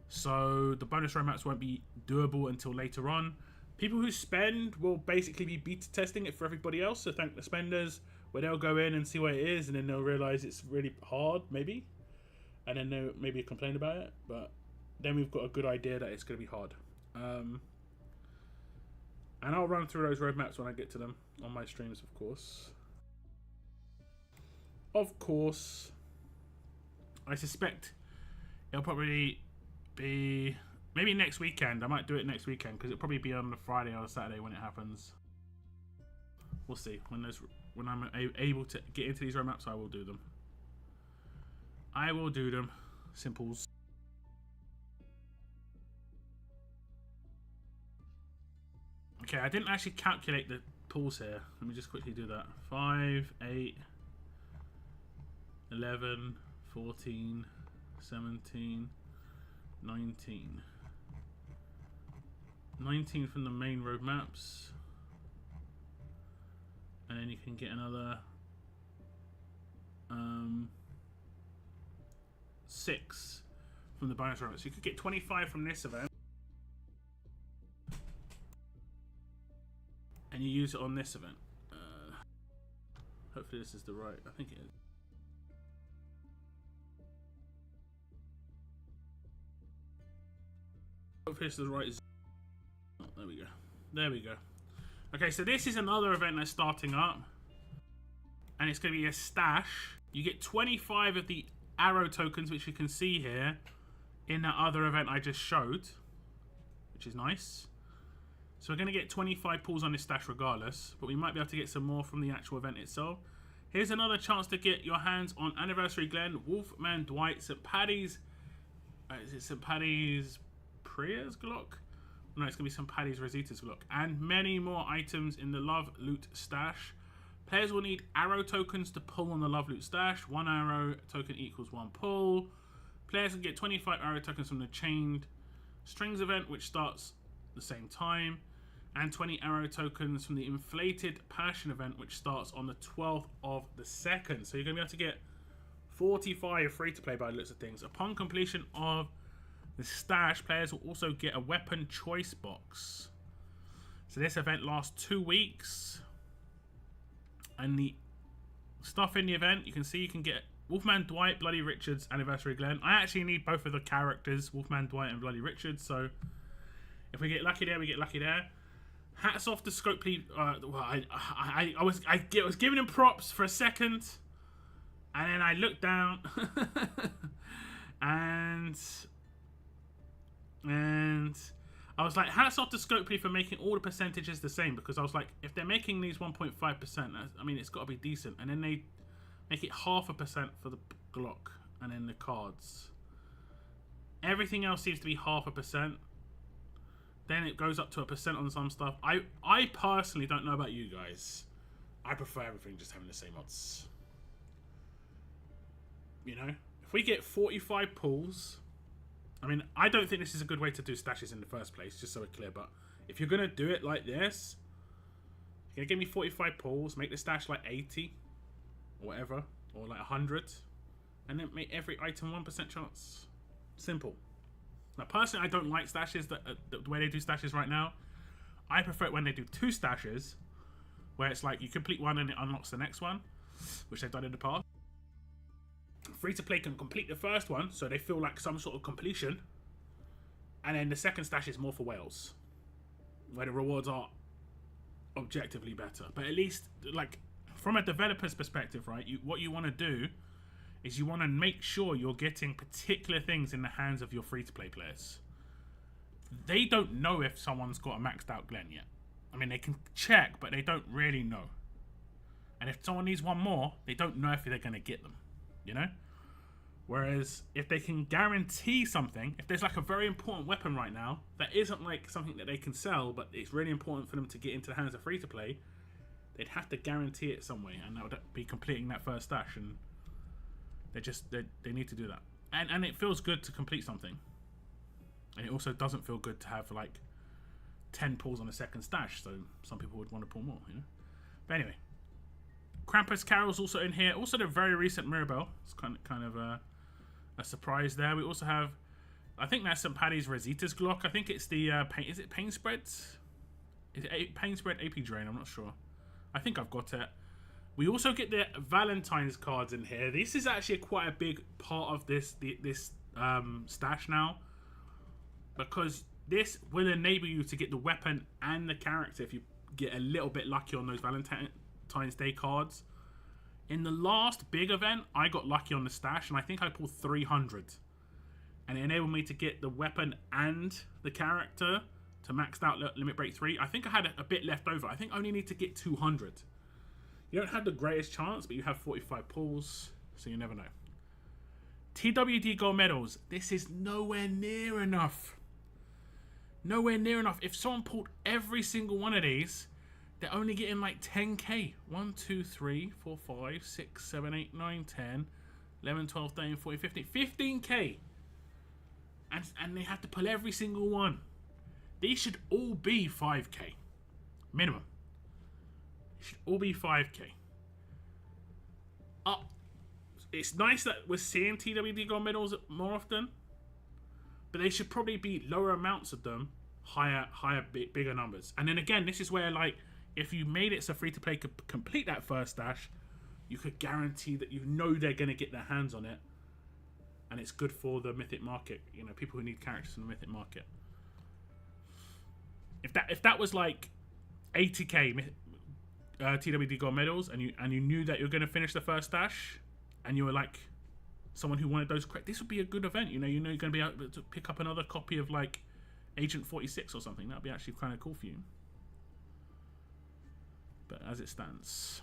So the bonus roadmaps won't be doable until later on. People who spend will basically be beta testing it for everybody else. So thank the spenders, where they'll go in and see what it is, and then they'll realize it's really hard, maybe, and then they'll maybe complain about it. But then we've got a good idea that it's going to be hard. And I'll run through those roadmaps when I get to them on my streams, of course. Of course, I suspect it'll probably be maybe next weekend. I might do it next weekend because it'll probably be on the Friday or Saturday when it happens. We'll see. When I'm able to get into these roadmaps, I will do them. I will do them. Simples. Okay, I didn't actually calculate the pulls here. Let me just quickly do that. 5, 8, 11, 14, 17, 19. 19 from the main roadmaps. And then you can get another 6 from the bonus roadmap. So you could get 25 from this event. And you use it on this event. Hopefully this is the right. I think it is. Hopefully this is the right. Oh, there we go. There we go. Okay, so this is another event that's starting up. And it's going to be a stash. You get 25 of the arrow tokens, which you can see here, in that other event I just showed. Which is nice. So we're going to get 25 pulls on this stash regardless, but we might be able to get some more from the actual event itself. Here's another chance to get your hands on Anniversary Glen, Wolfman Dwight, St. Paddy's... is it St. Paddy's Priya's Glock? No, it's going to be St. Paddy's Rosita's Glock. And many more items in the Love Loot Stash. Players will need arrow tokens to pull on the Love Loot Stash. 1 arrow token equals 1 pull. Players can get 25 arrow tokens from the Chained Strings event, which starts the same time. And 20 arrow tokens from the Inflated Passion event, which starts on the 12th of the 2nd. So you're going to be able to get 45 free-to-play by the looks of things. Upon completion of the stash, players will also get a weapon choice box. So this event lasts 2 weeks. And the stuff in the event, you can see you can get Wolfman Dwight, Bloody Richards, Anniversary Glen. I actually need both of the characters, Wolfman Dwight and Bloody Richards, so If we get lucky there, we get lucky there. Hats off to Scopely. Well, I was giving him props for a second, and then I looked down, and I was like, hats off to Scopely for making all the percentages the same, because I was like, if they're making these 1.5%, I mean, it's got to be decent. And then they make it 0.5% for the Glock, and then the cards. Everything else seems to be 0.5%. Then it goes up to 1% on some stuff. I personally don't know about you guys. I prefer everything just having the same odds. You know, if we get 45 pulls, I mean, I don't think this is a good way to do stashes in the first place, just so we're clear. But if you're gonna do it like this, you're gonna give me 45 pulls, make the stash like 80, or whatever, or like 100, and then make every item 1% chance. Simple. Now, personally, I don't like stashes the way they do stashes right now. I prefer it when they do 2 stashes, where it's like you complete one and it unlocks the next one, which they've done in the past. Free to play can complete the first one, so they feel like some sort of completion, and then the second stash is more for whales, where the rewards are objectively better. But at least, like, from a developer's perspective, right, what you want to do is you want to make sure you're getting particular things in the hands of your free-to-play players. They don't know if someone's got a maxed out Glen yet. I mean, they can check, but they don't really know. And if someone needs one more, they don't know if they're going to get them, you know? Whereas if they can guarantee something, if there's like a very important weapon right now that isn't like something that they can sell, but it's really important for them to get into the hands of free-to-play, they'd have to guarantee it some way, and that would be completing that first stash, and they need to do that. And it feels good to complete something. And it also doesn't feel good to have like 10 pulls on a second stash, so some people would want to pull more, you know? But anyway, Krampus Carol's also in here. Also the very recent Mirabelle. It's kind of a surprise there. We also have, I think that's St. Paddy's Rosita's Glock. I think it's the is it Pain Spreads? Is it Pain Spread AP Drain? I'm not sure. I think I've got it. We also get the Valentine's cards in here. This is actually quite a big part of this stash now, because this will enable you to get the weapon and the character if you get a little bit lucky on those Valentine's Day cards. In the last big event, I got lucky on the stash, and I think I pulled 300. And it enabled me to get the weapon and the character to maxed out Limit Break 3. I think I had a bit left over. I think I only need to get 200. You don't have the greatest chance, but you have 45 pulls, so you never know. TWD Gold Medals. This is nowhere near enough. Nowhere near enough. If someone pulled every single one of these, they're only getting like 10k. 1, 2, 3, 4, 5, 6, 7, 8, 9, 10, 11, 12, 13, 14, 15. 15k. And they have to pull every single one. These should all be 5k. Minimum. It should all be 5k. It's nice that we're seeing TWD Gold Medals more often, but they should probably be lower amounts of them, bigger numbers. And then again, this is where, like, if you made it so free-to-play could complete that first stash, you could guarantee that you know they're going to get their hands on it, and it's good for the Mythic market. You know, people who need characters in the Mythic market. If that was like 80k TWD Gold Medals, and you knew that you were going to finish the first stash, and you were like someone who wanted those, this would be a good event. You know you're going to be able to pick up another copy of like Agent 46 or something. That'd be actually kind of cool for you. But as it stands,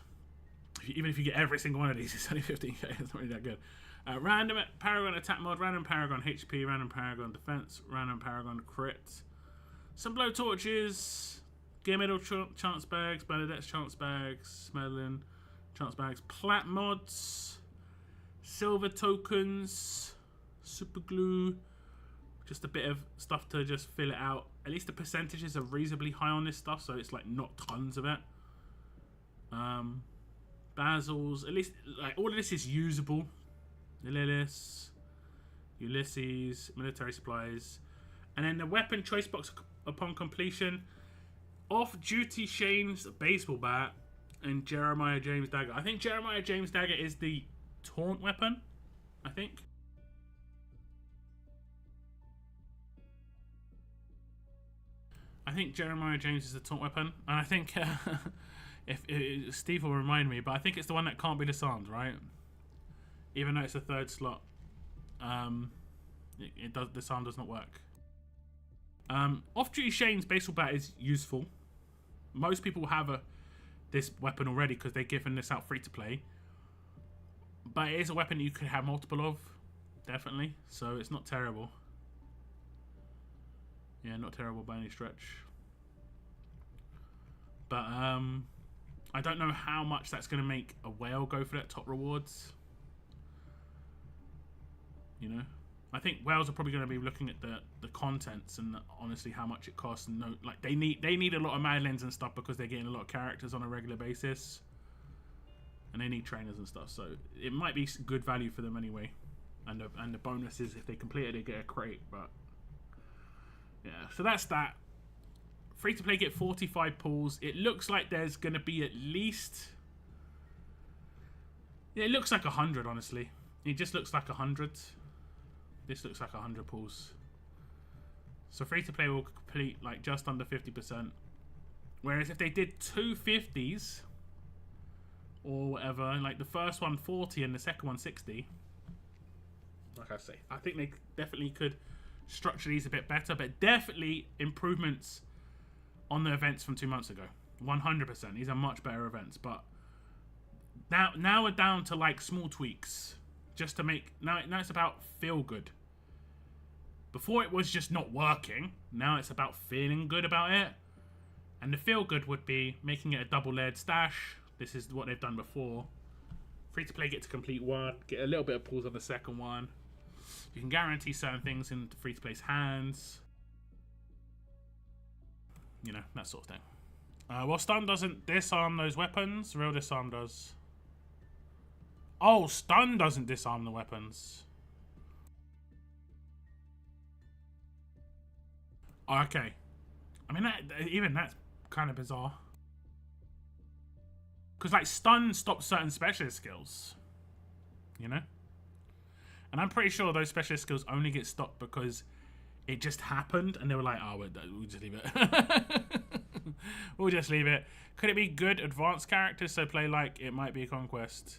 even if you get every single one of these, it's only 15k. It's not really that good. Random Paragon Attack Mod, Random Paragon HP, Random Paragon Defense, Random Paragon Crit, some Blow Torches, Gear Medal Chance Bags, Bernadette's Chance Bags, Madeline Chance Bags, Plat Mods, Silver Tokens, Super Glue, just a bit of stuff to just fill it out. At least the percentages are reasonably high on this stuff, so it's like not tons of it. Basil's, at least like all of this is usable. Lilith, Ulysses, military supplies, and then the weapon choice box upon completion. Off-duty Shane's baseball bat and Jeremiah James dagger. I think Jeremiah James dagger is the taunt weapon, I think. I think Jeremiah James is the taunt weapon, and I think if Steve will remind me, but I think it's the one that can't be disarmed, right? Even though it's a third slot, disarm does not work. Off-duty Shane's baseball bat is useful. Most people have this weapon already because they're giving this out free to play. But it is a weapon you could have multiple of, definitely. So it's not terrible. Yeah, not terrible by any stretch. But I don't know how much that's going to make a whale go for that top rewards. You know, I think whales are probably going to be looking at the contents and honestly how much it costs. And like they need a lot of Madeleines and stuff because they're getting a lot of characters on a regular basis, and they need trainers and stuff. So it might be good value for them anyway. And the bonus is if they complete it, they get a crate. But yeah, so that's that. Free to play, get 45 pulls. It looks like there's going to be at least. Yeah, it looks like 100. Honestly, it just looks like 100. This looks like 100 pulls. So free to play will complete like just under 50%. Whereas if they did 2 50s or whatever, like the first one 40 and the second one 60, like I say, I think they definitely could structure these a bit better, but definitely improvements on the events from 2 months ago. 100%. These are much better events, but now we're down to like small tweaks just to make. Now it's about feel good. Before it was just not working. Now it's about feeling good about it. And the feel good would be making it a double layered stash. This is what they've done before. Free to play, get to complete one, get a little bit of pulls on the second one. You can guarantee certain things in free to play's hands. You know, that sort of thing. Well, stun doesn't disarm those weapons. Real disarm does. Oh, stun doesn't disarm the weapons. Oh, okay. I mean, even that's kind of bizarre. Because, like, stun stops certain specialist skills. You know? And I'm pretty sure those specialist skills only get stopped because it just happened. And they were like, oh, we'll just leave it. We'll just leave it. Could it be good advanced characters? So play like it might be a conquest.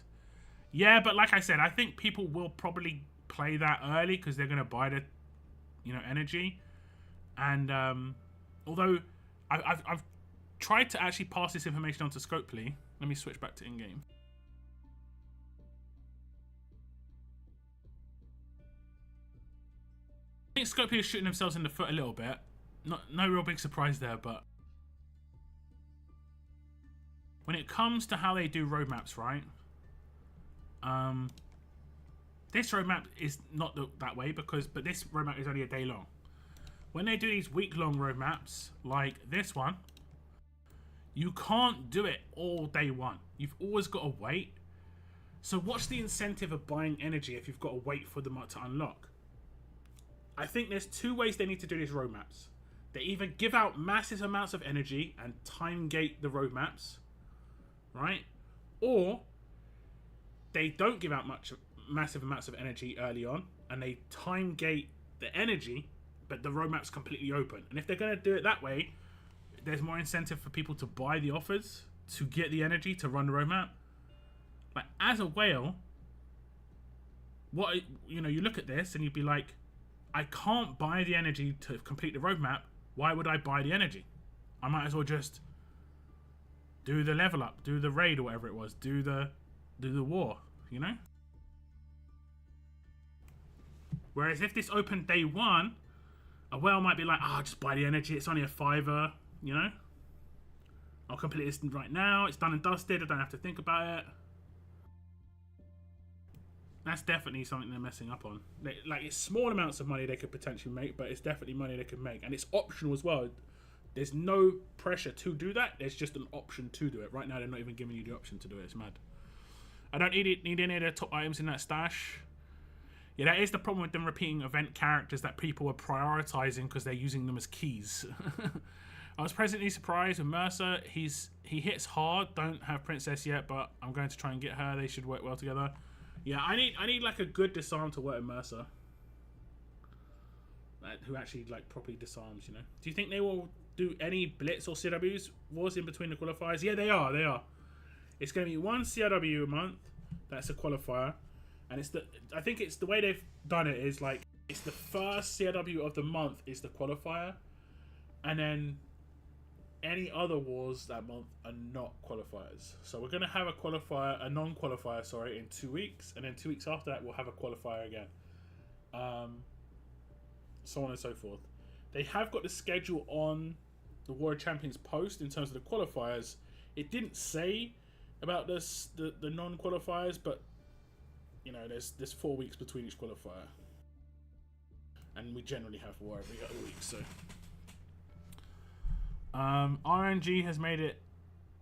Yeah, but like I said, I think people will probably play that early because they're going to buy the, energy. And although I've tried to actually pass this information on to Scopely. Let me switch back to in-game. I think Scopely is shooting themselves in the foot a little bit. No real big surprise there, but when it comes to how they do roadmaps, right? This roadmap is not that way but this roadmap is only a day long. When they do these week-long roadmaps, like this one, you can't do it all day one. You've always got to wait. So what's the incentive of buying energy if you've got to wait for them to unlock? I think there's 2 ways they need to do these roadmaps. They either give out massive amounts of energy and time gate the roadmaps, right? Or they don't give out massive amounts of energy early on and they time gate the energy, but the roadmap's completely open. And if they're going to do it that way, there's more incentive for people to buy the offers, to get the energy, to run the roadmap. Like, as a whale, you look at this and you'd be like, I can't buy the energy to complete the roadmap. Why would I buy the energy? I might as well just do the level up, do the raid or whatever it was, do the war, Whereas if this opened day one, a whale might be like, I'll just buy the energy, it's only a $5, I'll complete this right now, it's done and dusted, I don't have to think about it. That's definitely something they're messing up on. Like, it's small amounts of money they could potentially make, but it's definitely money they could make. And it's optional as well. There's no pressure to do that, there's just an option to do it. Right now, they're not even giving you the option to do it, it's mad. I don't need any of the top items in that stash. Yeah, that is the problem with them repeating event characters that people are prioritizing because they're using them as keys. I was pleasantly surprised with Mercer. He hits hard. Don't have Princess yet, but I'm going to try and get her. They should work well together. Yeah, I need like a good disarm to work with Mercer. Who actually like properly disarms, Do you think they will do any Blitz or CWs wars in between the qualifiers? Yeah, they are. They are. It's going to be one CRW a month. That's a qualifier, and it's the. I think it's the way they've done it is like it's the first CRW of the month is the qualifier, and then any other wars that month are not qualifiers. So we're going to have a qualifier, a non-qualifier, sorry, in 2 weeks, and then 2 weeks after that we'll have a qualifier again. So on and so forth. They have got the schedule on the War of Champions post in terms of the qualifiers. It didn't say about this the non-qualifiers, but you know, there's 4 weeks between each qualifier, and we generally have war every other week. So RNG has made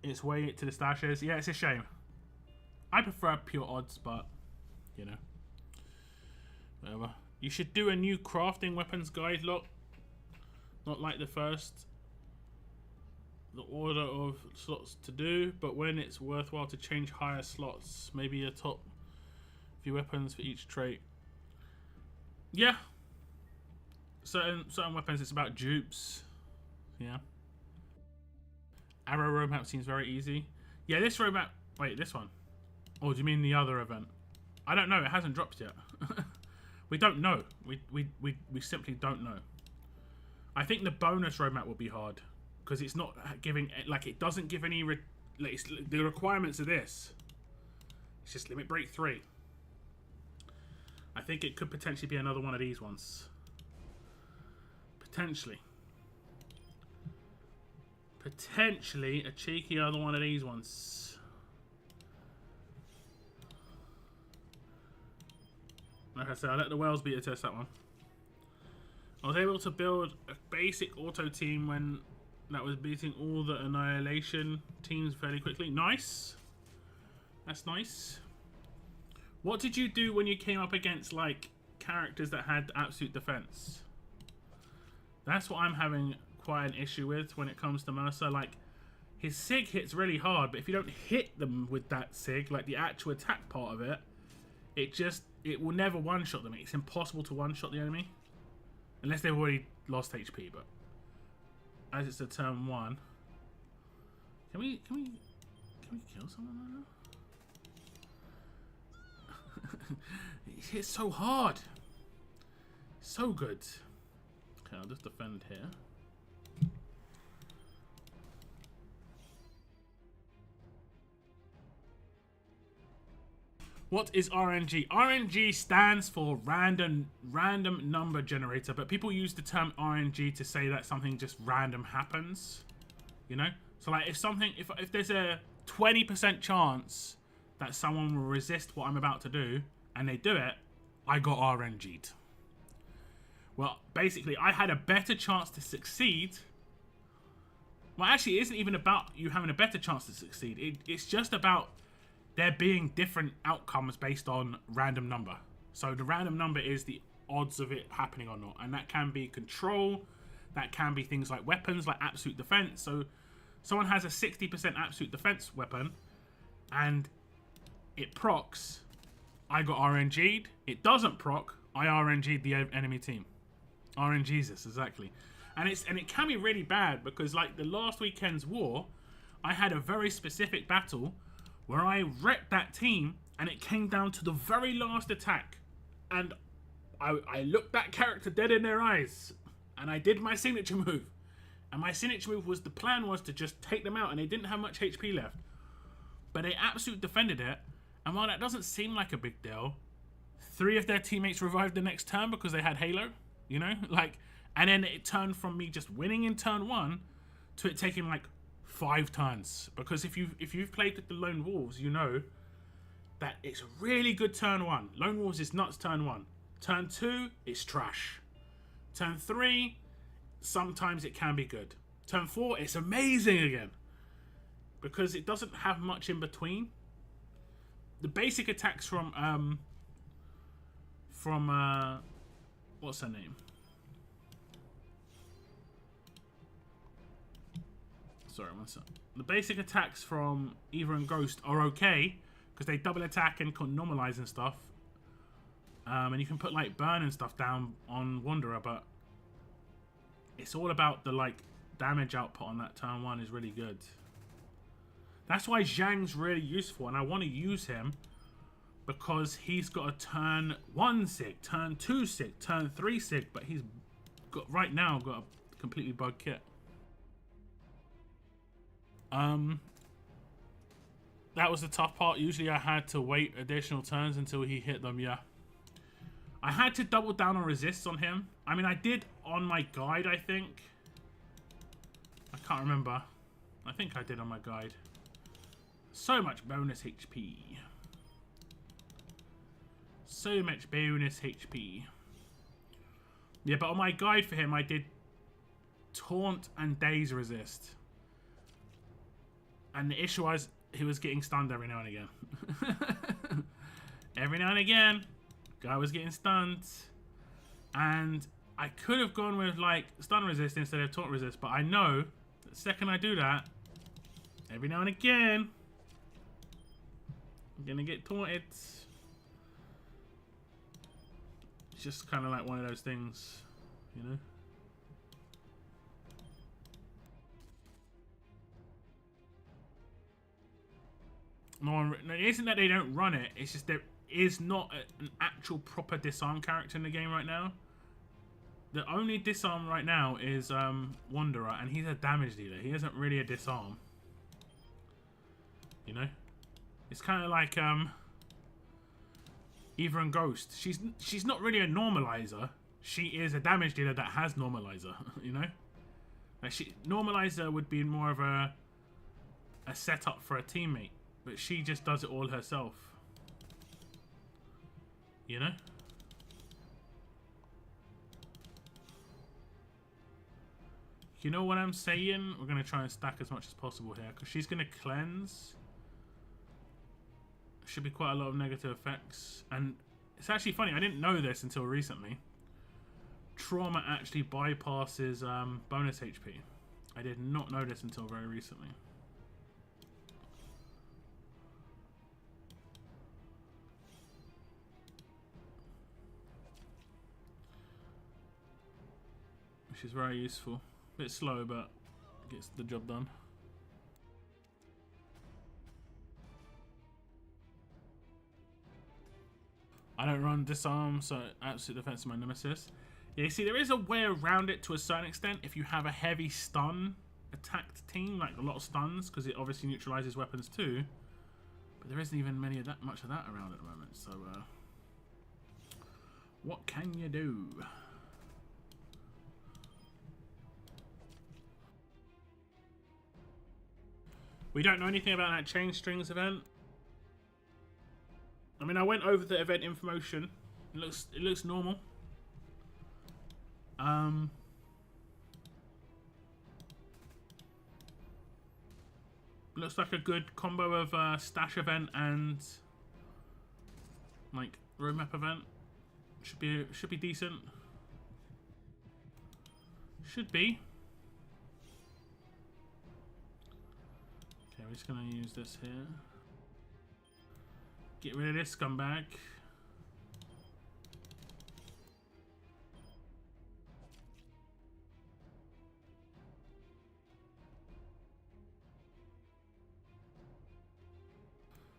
its way to the stashes. Yeah, it's a shame. I prefer pure odds, but you know, whatever. You should do a new crafting weapons guide, look. Not like the order of slots to do, but when it's worthwhile to change higher slots, maybe a top few weapons for each trait. Yeah. Certain weapons, it's about dupes. Yeah. Arrow roadmap seems very easy. Yeah, this roadmap. Wait, this one. Or do you mean the other event? I don't know. It hasn't dropped yet. We don't know. We simply don't know. I think the bonus roadmap will be hard because it's not giving, like, it doesn't give any the requirements of this. It's just limit break 3. I think it could potentially be another one of these ones. Potentially a cheeky other one of these ones. Like I said, I let the Wales beta test that one. I was able to build a basic auto team when that was beating all the Annihilation teams fairly quickly. Nice. That's nice. What did you do when you came up against, like, characters that had absolute defense? That's what I'm having quite an issue with when it comes to Mercer. Like, his SIG hits really hard, but if you don't hit them with that SIG, like the actual attack part of it, it will never one-shot them. It's impossible to one-shot the enemy. Unless they've already lost HP, but as it's a turn 1. Can we kill someone right now? It hits so hard. So good. Okay, I'll just defend here. What is RNG? RNG stands for random number generator, but people use the term RNG to say that something just random happens. You know? So like if there's a 20% chance that someone will resist what I'm about to do and they do it, I got RNG'd. Well, basically I had a better chance to succeed. Well, actually it isn't even about you having a better chance to succeed. It's just about there being different outcomes based on random number. So the random number is the odds of it happening or not. And that can be control. That can be things like weapons, like absolute defense. So someone has a 60% absolute defense weapon and it procs. I got RNG'd. It doesn't proc. I RNG'd the enemy team. RNGesus, exactly. And it can be really bad because like the last weekend's war, I had a very specific battle where I wrecked that team and it came down to the very last attack. And I looked that character dead in their eyes and I did my signature move. And my signature move was, the plan was to just take them out and they didn't have much HP left. But they absolutely defended it. And while that doesn't seem like a big deal, 3 of their teammates revived the next turn because they had Halo, you know? Like, and then it turned from me just winning in turn 1 to it taking like 5 turns, because if you've played with the Lone Wolves, you know that it's really good turn 1. Lone Wolves is nuts turn 1. Turn 2, it's trash. Turn 3, sometimes it can be good. Turn 4, it's amazing again, because it doesn't have much in between. The basic attacks from what's her name? Sorry, one second. The basic attacks from Eva and Ghost are okay because they double attack and can normalize and stuff. And you can put like burn and stuff down on Wanderer, but it's all about the like damage output on that turn 1 is really good. That's why Zhang's really useful, and I want to use him because he's got a turn 1 sig, turn 2 sig, turn 3 sig, but he's got right now got a completely bugged kit. That was the tough part. Usually I had to wait additional turns until he hit them, yeah. I had to double down on resists on him. I mean, I did on my guide, I think. I can't remember. I think I did on my guide. So much bonus HP. So much bonus HP. Yeah, but on my guide for him, I did taunt and daze resist. And the issue was he was getting stunned every now and again. Every now and again, guy was getting stunned. And I could have gone with like stun resist instead of taunt resist, but I know that the second I do that, every now and again, I'm gonna get taunted. It's just kind of like one of those things, you know? No, it isn't that they don't run it. It's just there is not an actual proper disarm character in the game right now. The only disarm right now is Wanderer, and he's a damage dealer. He isn't really a disarm. You know, it's kind of like Eva and Ghost. She's not really a normalizer. She is a damage dealer that has normalizer. You know, like normalizer would be more of a setup for a teammate. But she just does it all herself. You know? You know what I'm saying? We're going to try and stack as much as possible here. Because she's going to cleanse. Should be quite a lot of negative effects. And it's actually funny. I didn't know this until recently. Trauma actually bypasses bonus HP. I did not know this until very recently. Which is very useful. A bit slow, but gets the job done. I don't run disarm, so absolute defense is my nemesis. Yeah, you see, there is a way around it to a certain extent if you have a heavy stun attacked team, like a lot of stuns, because it obviously neutralizes weapons too. But there isn't even much of that around at the moment. So, what can you do? We don't know anything about that chain strings event. I mean, I went over the event information. It looks normal. Looks like a good combo of stash event and like roadmap event. Should be decent. Should be. We're just going to use this here. Get rid of this scumbag.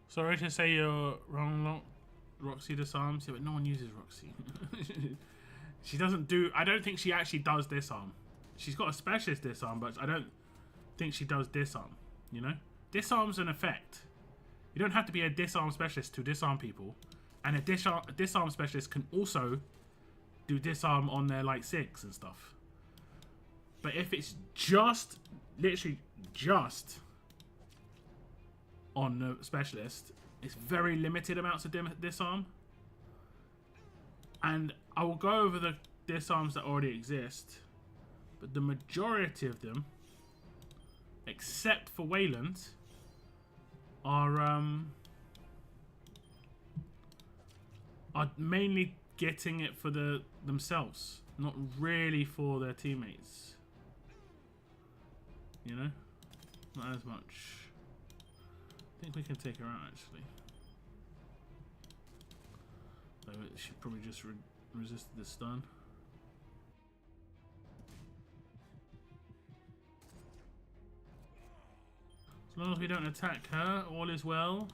Sorry to say you're wrong, Roxy disarms. Yeah, but no one uses Roxy. She doesn't do... I don't think she actually does disarm. She's got a specialist disarm, but I don't think she does disarm, you know? Disarm's an effect. You don't have to be a disarm specialist to disarm people. And a disarm specialist can also do disarm on their like 6 and stuff. But if it's just, literally just on the specialist, it's very limited amounts of disarm. And I will go over the disarms that already exist. But the majority of them, except for Wayland, are mainly getting it for themselves, not really for their teammates. You know, not as much. I think we can take her out actually. So she probably just resisted the stun. As long as we don't attack her, all is well.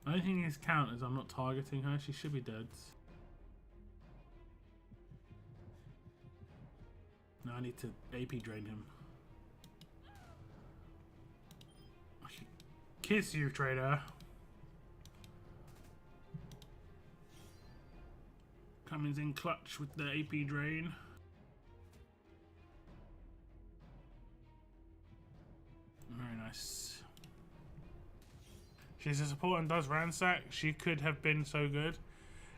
The only thing is count is I'm not targeting her. She should be dead. Now I need to AP drain him. I should kiss you, traitor. Cummins in clutch with the AP drain. Very nice. She's a support and does ransack. She could have been so good.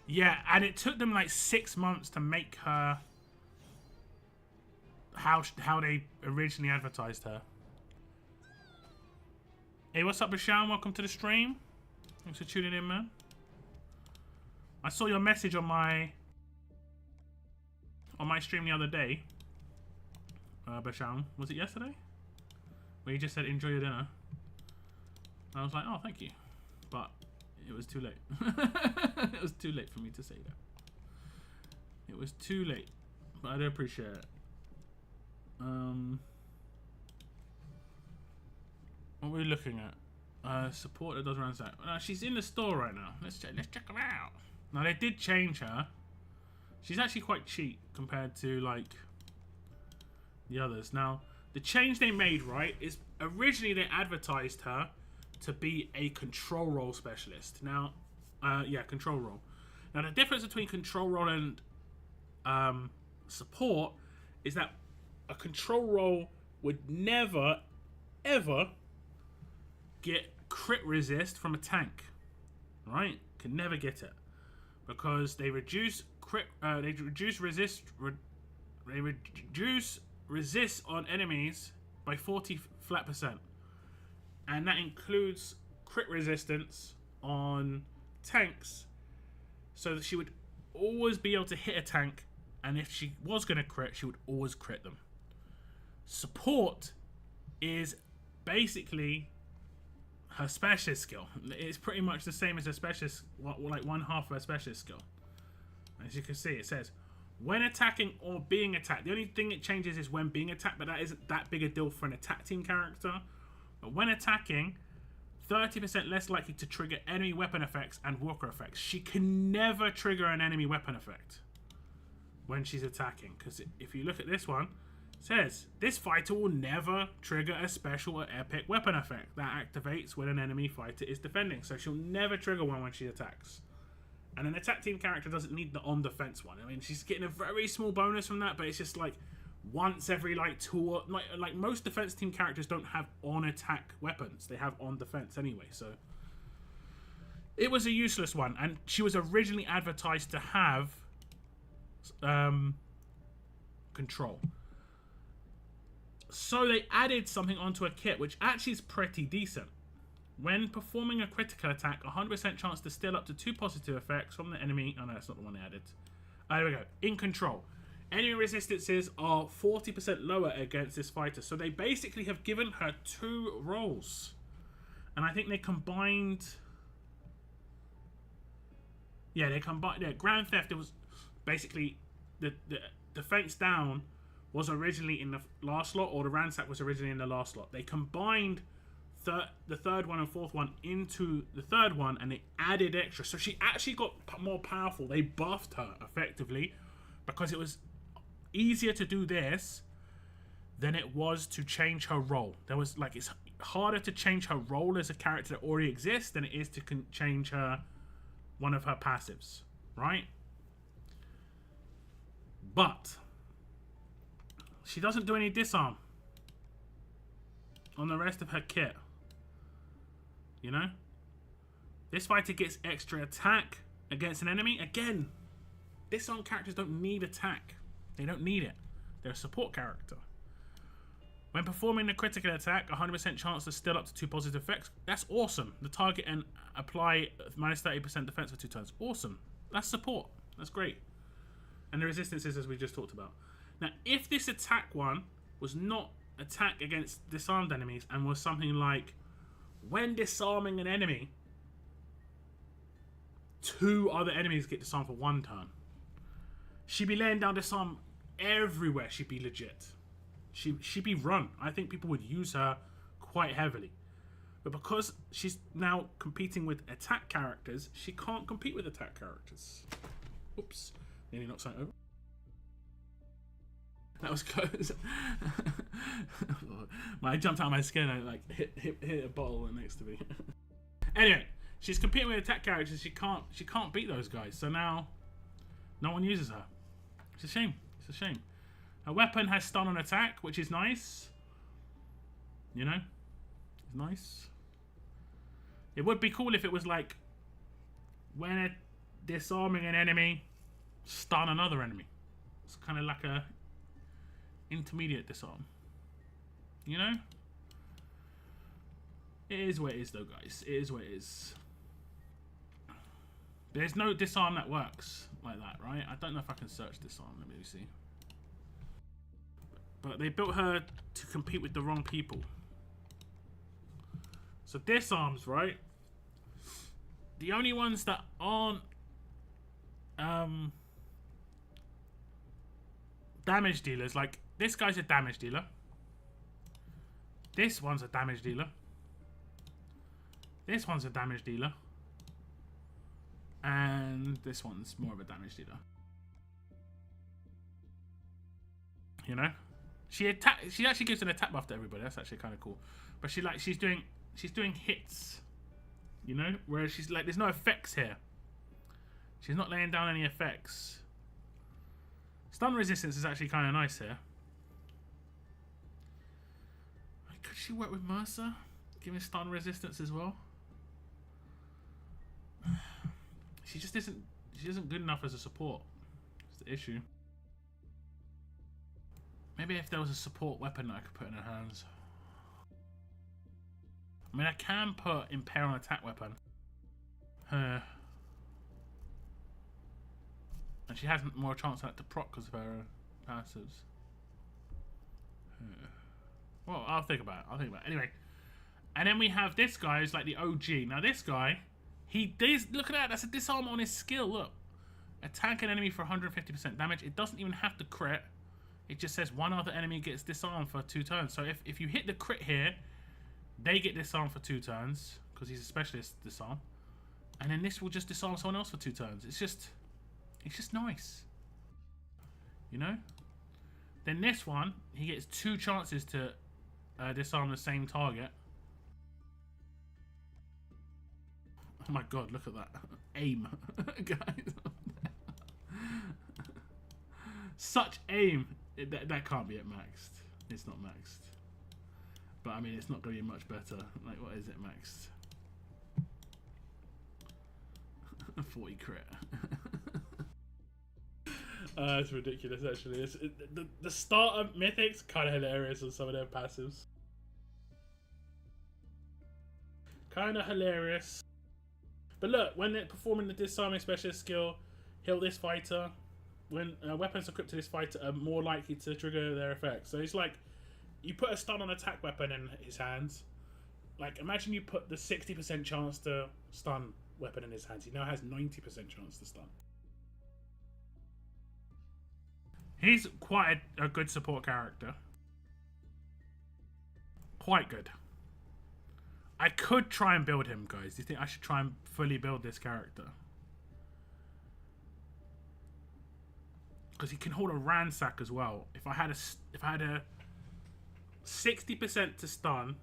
Yeah, and it took them like 6 months to make her how they originally advertised her. Hey, what's up, Bashan? Welcome to the stream. Thanks for tuning in, man. I saw your message on my stream the other day. Bashan, was it yesterday? Where you just said enjoy your dinner. I was like, oh, thank you. But it was too late. It was too late for me to say that. It was too late. But I do appreciate it. What are we looking at? Support that does ransack. She's in the store right now. Let's check her out. Now, they did change her. She's actually quite cheap compared to, like, the others. Now, the change they made, right, is originally they advertised her to be a control role specialist. Now, yeah, control role. Now, the difference between control role and support is that a control role would never, ever get crit resist from a tank, right? Can never get it because they reduce crit. They reduce resist on enemies by 40 flat %. And that includes crit resistance on tanks, so that she would always be able to hit a tank, and if she was going to crit, she would always crit them. Support is basically her specialist skill. It's pretty much the same as a specialist, like one half of her specialist skill. As you can see, it says, when attacking or being attacked. The only thing it changes is when being attacked, but that isn't that big a deal for an attack team character. But when attacking, 30% less likely to trigger enemy weapon effects and walker effects. She can never trigger an enemy weapon effect when she's attacking. Because if you look at this one, it says, this fighter will never trigger a special or epic weapon effect that activates when an enemy fighter is defending. So she'll never trigger one when she attacks. And an attack team character doesn't need the on defense one. I mean, she's getting a very small bonus from that, but it's just like once every like 2 or like most defense team characters don't have on attack weapons. They have on defense anyway. So it was a useless one, and she was originally advertised to have control. So they added something onto a kit which actually is pretty decent. When performing a critical attack, 100% chance to steal up to 2 positive effects from the enemy. Oh no, that's not the one they added. There we go. In control. Enemy resistances are 40% lower against this fighter. So they basically have given her 2 roles. And I think they combined... Yeah, they combined... Yeah, Grand Theft, it was basically... The defense down was originally in the last slot, or the ransack was originally in the last slot. They combined the third one and fourth one into the third one, and they added extra. So she actually got more powerful. They buffed her effectively because it was easier to do this than it was to change her role. There was like, it's harder to change her role as a character that already exists than it is to change her one of her passives, right? But she doesn't do any disarm on the rest of her kit. You know? This fighter gets extra attack against an enemy. Again, disarm characters don't need attack. They don't need it. They're a support character. When performing a critical attack, 100% chance to steal up to 2 positive effects. That's awesome. The target and apply minus 30% defense for 2 turns. Awesome. That's support. That's great. And the resistances, as we just talked about. Now, if this attack one was not attack against disarmed enemies and was something like, when disarming an enemy, 2 other enemies get disarmed for 1 turn. She'd be laying down disarm everywhere. She'd be legit. She'd be run. I think people would use her quite heavily. But because she's now competing with attack characters, she can't compete with attack characters. Oops. Nearly knocked something over. That was close. I jumped out of my skin and like hit a bottle next to me. Anyway, she's competing with attack characters. She can't beat those guys. So now, no one uses her. It's a shame. It's a shame. Her weapon has stun on attack, which is nice. You know, it's nice. It would be cool if it was like when disarming an enemy, stun another enemy. It's kind of like a intermediate disarm. You know? It is what it is though, guys. It is what it is. There's no disarm that works like that, right? I don't know if I can search disarm. Let me see. But they built her to compete with the wrong people. So disarms, right? The only ones that aren't damage dealers, like this guy's a damage dealer. This one's a damage dealer. This one's a damage dealer. And this one's more of a damage dealer. You know? She actually gives an attack buff to everybody. That's actually kind of cool. But she's doing hits. You know? Whereas she's like, there's no effects here. She's not laying down any effects. Stun resistance is actually kind of nice here. Could she work with Mercer? Giving stun resistance as well? She just isn't. She isn't good enough as a support. That's the issue. Maybe if there was a support weapon that I could put in her hands. I mean, I can put Impair on attack weapon. And she has more chance of that to proc because of her passives. Well, I'll think about it. I'll think about it. Anyway. And then we have this guy who's like the OG. Now this guy, he does, look at that. That's a disarm on his skill. Look. Attack an enemy for 150% damage. It doesn't even have to crit. It just says one other enemy gets disarmed for 2 turns. So if you hit the crit here, they get disarmed for 2 turns because he's a specialist disarm. And then this will just disarm someone else for 2 turns. It's just nice. You know? Then this one, he gets 2 chances to disarm the same target. Oh my god, look at that. Aim. Guys. Such aim. That can't be at maxed. It's not maxed. But I mean, it's not going to be much better. Like, what is it maxed? 40 crit. It's ridiculous, actually. The start of Mythics kind of hilarious on some of their passives. Kind of hilarious. But look, when they're performing the disarming specialist skill, heal this fighter. When weapons equipped to this fighter are more likely to trigger their effects. So it's like, you put a stun on attack weapon in his hands. Like, imagine you put the 60% chance to stun weapon in his hands. He now has 90% chance to stun. He's quite a good support character. Quite good. I could try and build him, guys. Do you think I should try and fully build this character? Because he can hold a ransack as well. If I had a 60% to stun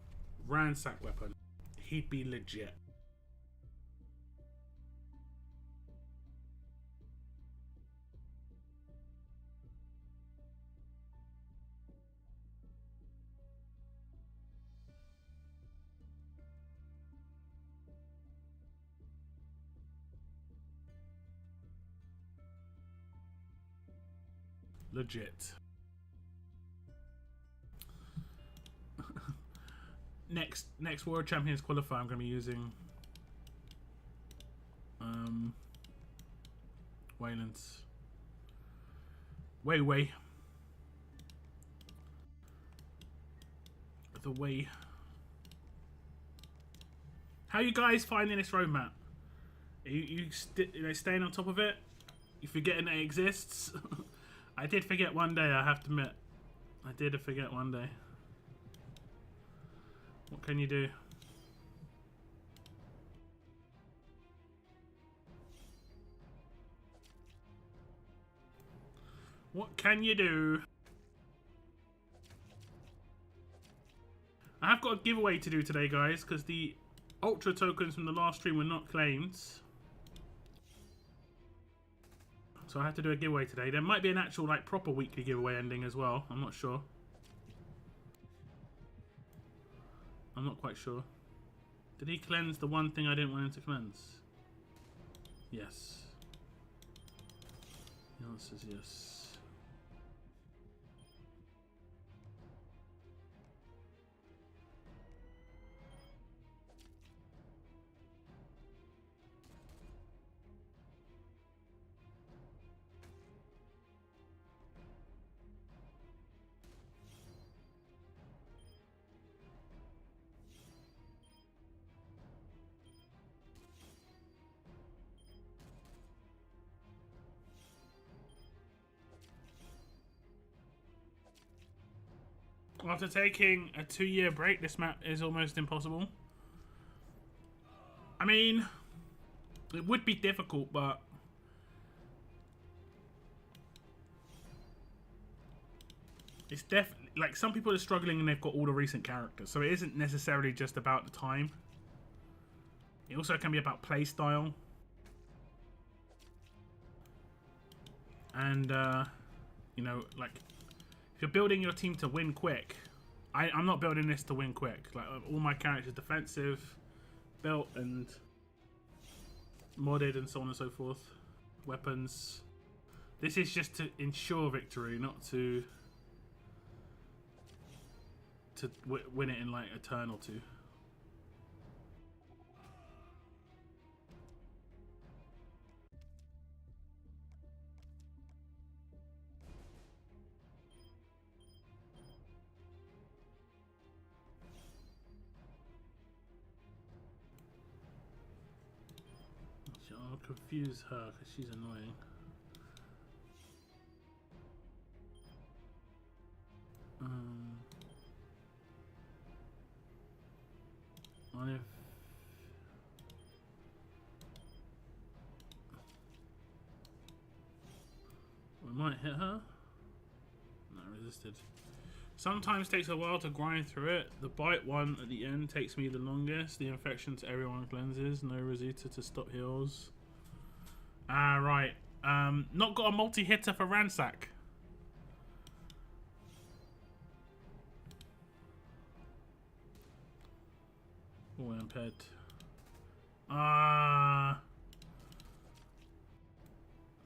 ransack weapon, he'd be legit. Legit. Next World Champions qualifier, I'm going to be using Wayland's Way the way. How are you guys finding this roadmap? You know, staying on top of it? You forgetting that it exists? I did forget one day, I have to admit. I did forget one day. What can you do? What can you do? I have got a giveaway to do today, guys, because the Ultra tokens from the last stream were not claimed. So I have to do a giveaway today. There might be an actual, like, proper weekly giveaway ending as well. I'm not sure. I'm not quite sure. Did he cleanse the one thing I didn't want him to cleanse? Yes. The answer is yes. After taking a 2-year break, this map is almost impossible. I mean, it would be difficult, but it's definitely, like, some people are struggling and they've got all the recent characters, so it isn't necessarily just about the time. It also can be about playstyle. And, you know, like, if you're building your team to win quick, I'm not building this to win quick. Like, all my characters defensive, built and modded and so on and so forth. Weapons. This is just to ensure victory, not to win it in like a turn or two. I'll confuse her because she's annoying. What if we might hit her? No, resisted. Sometimes takes a while to grind through it. The bite one at the end takes me the longest. The infection to everyone cleanses. No Rosita to stop heals. Ah, right. Not got a multi-hitter for Ransack. Oh, impaired.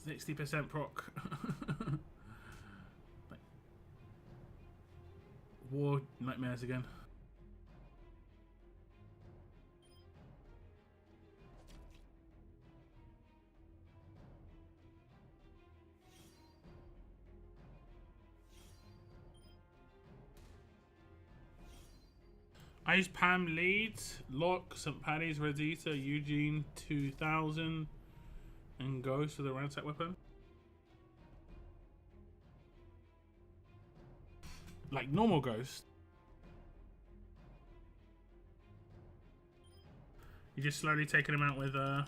60% proc. War nightmares again. I use Pam Leeds, Locke, St. Paddy's, Rosita, Eugene 2000, and Ghost for the ransack weapon. Like normal Ghost. You're just slowly taking him out with oh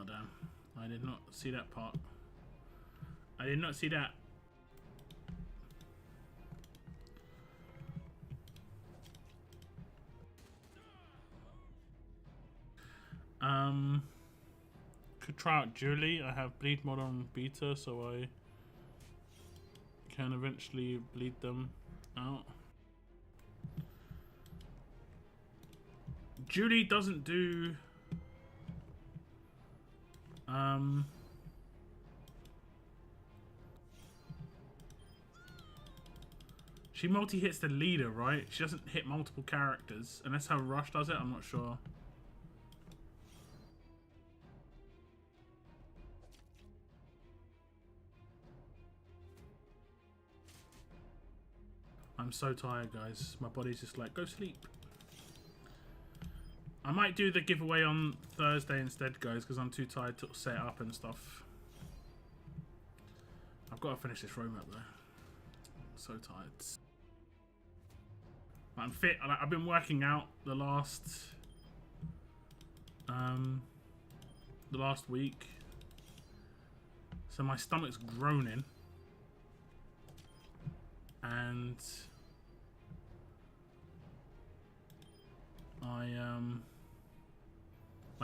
damn. I did not see that part. I did not see that. Could try out Julie. I have bleed mod on beta, so I can eventually bleed them out. Julie doesn't do she multi-hits the leader, right? She doesn't hit multiple characters, unless how Rush does it, I'm not sure. I'm so tired, guys. My body's just like, go sleep. I might do the giveaway on Thursday instead, guys, because I'm too tired to set up and stuff. I've got to finish this roadmap though. I'm so tired. I'm fit. I've been working out the last week, so my stomach's groaning, and my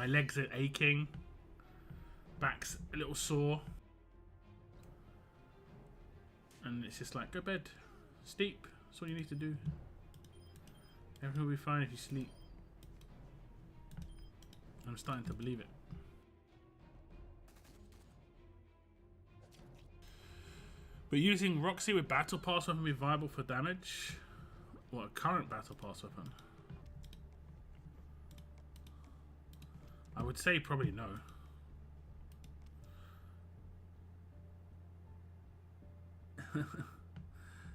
legs are aching, back's a little sore, and it's just like, go bed, sleep. That's all you need to do. Everything will be fine if you sleep. I'm starting to believe it. But using Roxy with Battle Pass weapon be viable for damage? What, a current Battle Pass weapon? I would say probably no.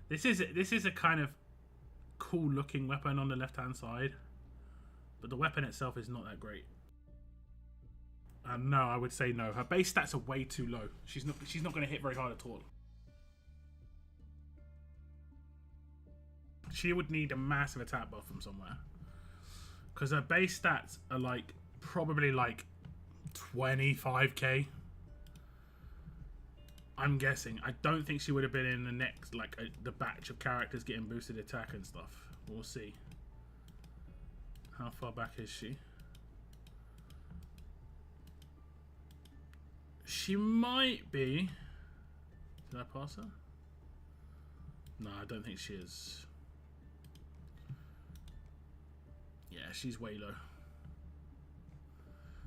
This is a kind of cool looking weapon on the left hand side, but the weapon itself is not that great. No, I would say no. Her base stats are way too low. She's not going to hit very hard at all. She would need a massive attack buff from somewhere, because her base stats are like probably like 25k. I'm guessing. I don't think she would have been in the next, like, the batch of characters getting boosted attack and stuff. We'll see. How far back is she? She might be. Did I pass her? No, I don't think she is. Yeah, she's way low.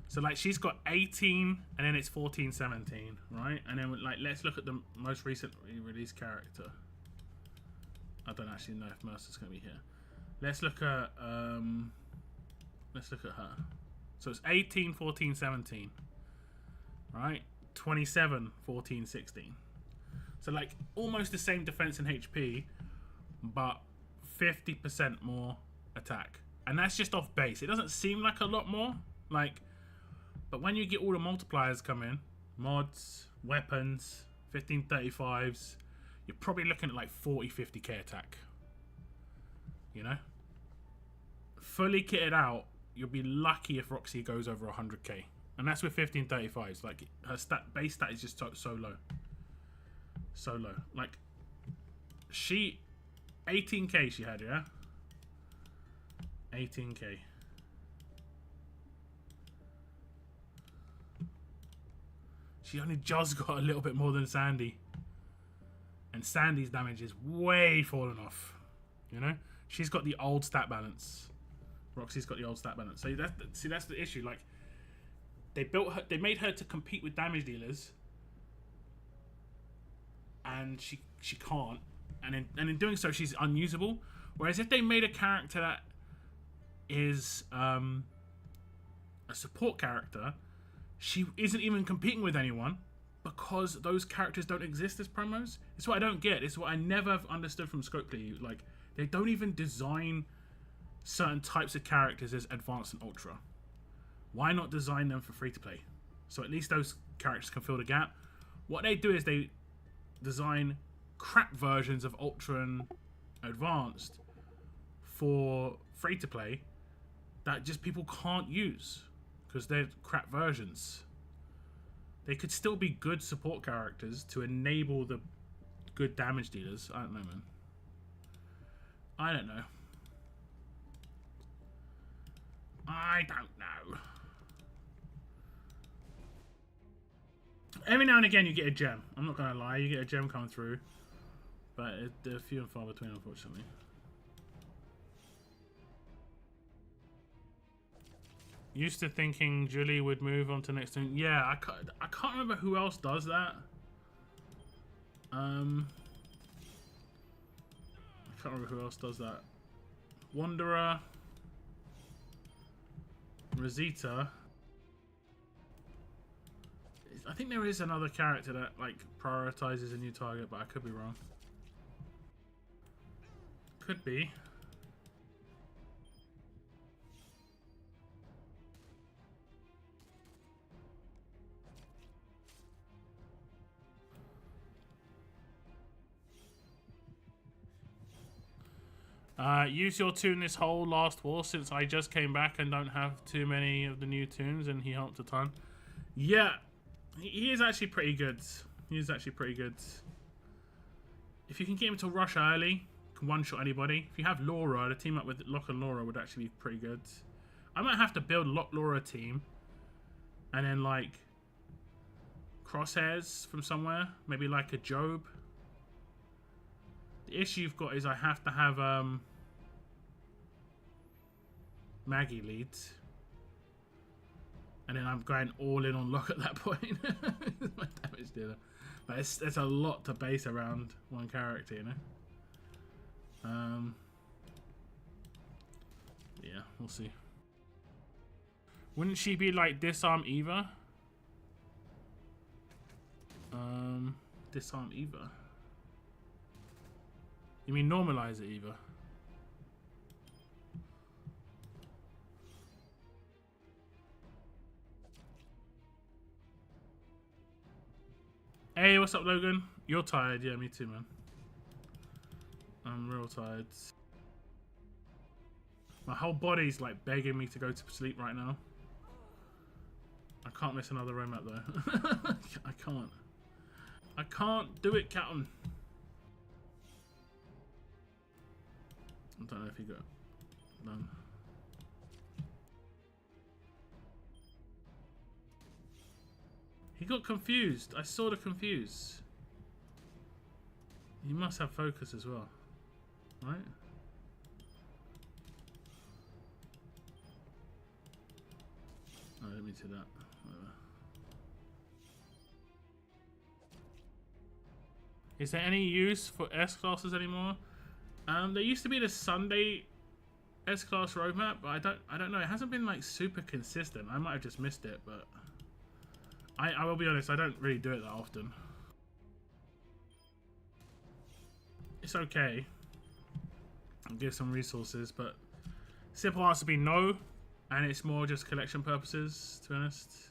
So like she's got 18 and then it's 14, 17, right? And then like let's look at the most recently released character. I don't actually know if Mercer's gonna be here. Let's look at her. So it's 18, 14, 17. Right? 27, 14, 16. So like almost the same defense and HP, but 50% more attack. And that's just off base. It doesn't seem like a lot more. Like, but when you get all the multipliers come in, mods, weapons, 1535s, you're probably looking at like 40, 50k attack. You know? Fully kitted out, you'll be lucky if Roxy goes over 100k. And that's with 1535s. Like, her base stat is just so low. So low. Like, 18k she had, yeah? 18k. She only just got a little bit more than Sandy. And Sandy's damage is way fallen off. You know? She's got the old stat balance. Roxy's got the old stat balance. So that's the issue. Like, they made her to compete with damage dealers. And she can't. And in doing so, she's unusable. Whereas if they made a character that is a support character, she isn't even competing with anyone because those characters don't exist as promos. It's what I don't get. It's what I never have understood from Scopely. Like, they don't even design certain types of characters as advanced and ultra. Why not design them for free to play? So at least those characters can fill the gap. What they do is they design crap versions of ultra and advanced for free to play that just people can't use because they're crap versions. They could still be good support characters to enable the good damage dealers. I don't know, man. I don't know. I don't know. Every now and again you get a gem. I'm not gonna lie, you get a gem coming through. But they're few and far between, unfortunately. Used to thinking Julie would move on to next thing. Yeah, I can't remember who else does that. I can't remember who else does that. Wanderer, Rosita. I think there is another character that like prioritizes a new target, but I could be wrong. Could be. Use your tune this whole last war since I just came back and don't have too many of the new tunes, and he helped a ton. Yeah, he is actually pretty good. He is actually pretty good. If you can get him to rush early, can one-shot anybody. If you have Laura, the team up with Locke and Laura would actually be pretty good. I might have to build Locke Laura team, and then like crosshairs from somewhere, maybe like a Job. The issue you've got is I have to have Maggie leads, and then I'm going all in on Locke at that point. My damage dealer, but it's a lot to base around one character, you know. Yeah, we'll see. Wouldn't she be like disarm Eva? Disarm Eva. You mean normalize it, Eva? Hey, what's up, Logan? You're tired? Yeah, me too, man. I'm real tired. My whole body's like begging me to go to sleep right now. I can't miss another roam map though. I can't. I can't do it, Captain. I don't know if he got done. He got confused. I saw the confuse. He must have focus as well, right? No, I didn't mean to do that. Whatever. Is there any use for S classes anymore? There used to be the Sunday S class roadmap, but I don't know. It hasn't been like super consistent. I might have just missed it, but I will be honest. I don't really do it that often. It's okay. I'll give some resources, but simple answer would be no, and it's more just collection purposes, to be honest.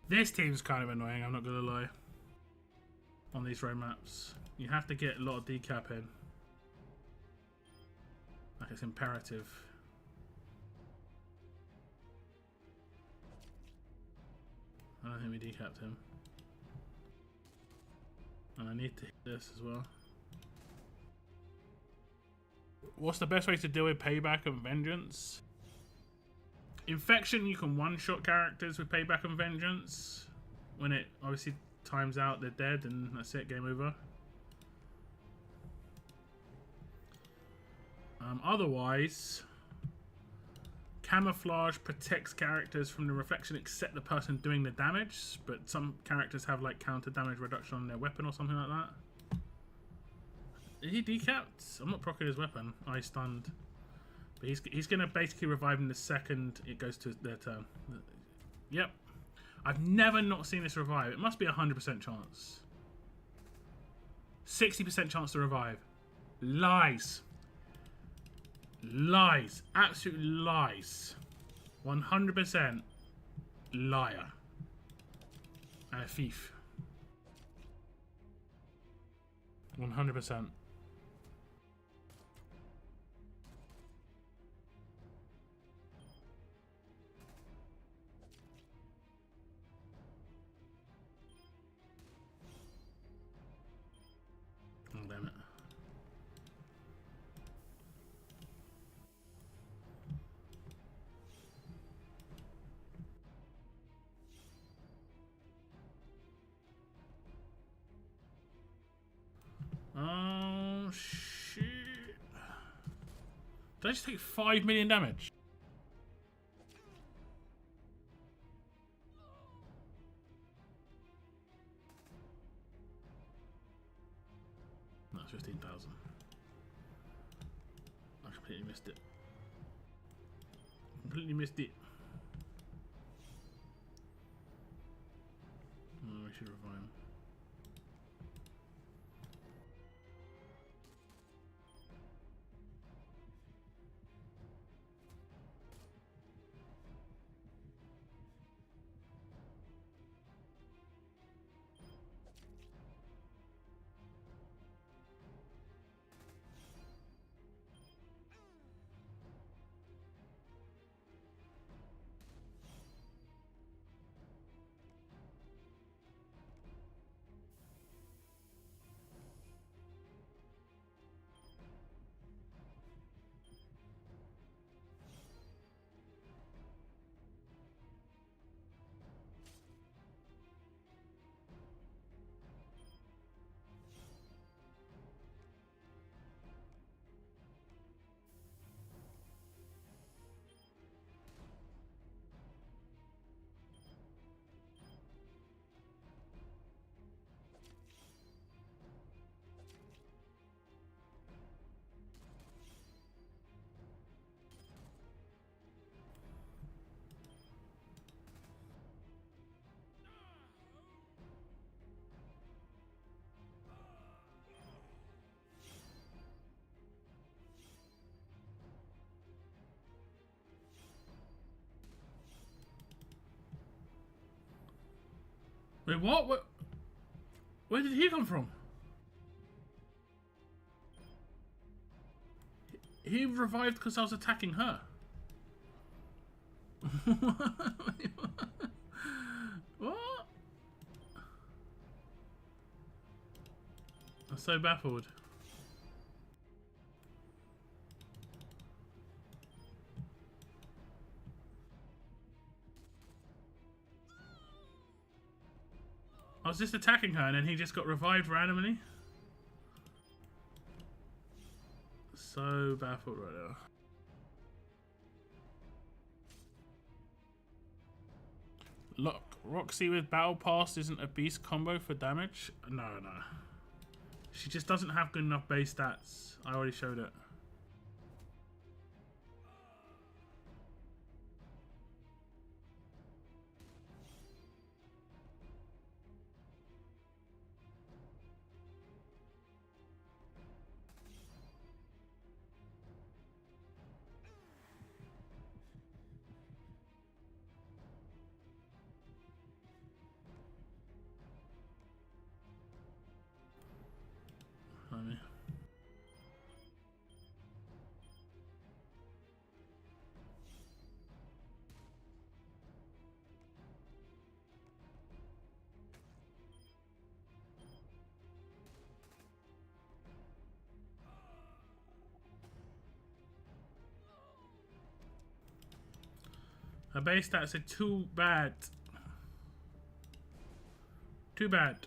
This team's kind of annoying, I'm not gonna lie. On these road maps, you have to get a lot of decap in. Like, it's imperative. I don't think we decapped him. And I need to hit this as well. What's the best way to deal with Payback and Vengeance? Infection, you can one-shot characters with Payback and Vengeance. When it obviously times out, they're dead, and that's it, game over. Otherwise, Camouflage protects characters from the reflection except the person doing the damage, but some characters have like counter damage reduction on their weapon or something like that. Is he decapped? I'm not proccing his weapon. Oh, he's stunned. But he's going to basically revive in the second it goes to their turn. Yep. I've never not seen this revive. It must be 100% chance. 60% chance to revive. Lies. Lies. Absolute lies. 100% liar. And a thief. 100%. Oh, damn it. Oh, shit. Did I just take 5 million damage? 15,000. I completely missed it. Completely missed it. Oh, we should revive him. Wait, what? Where did he come from? He revived because I was attacking her. What? I'm so baffled. I was just attacking her and then he just got revived randomly. So baffled right now. Look, Roxy with Battle Pass isn't a beast combo for damage? No. She just doesn't have good enough base stats. I already showed it. Funny. Her base stats are too bad. Too bad.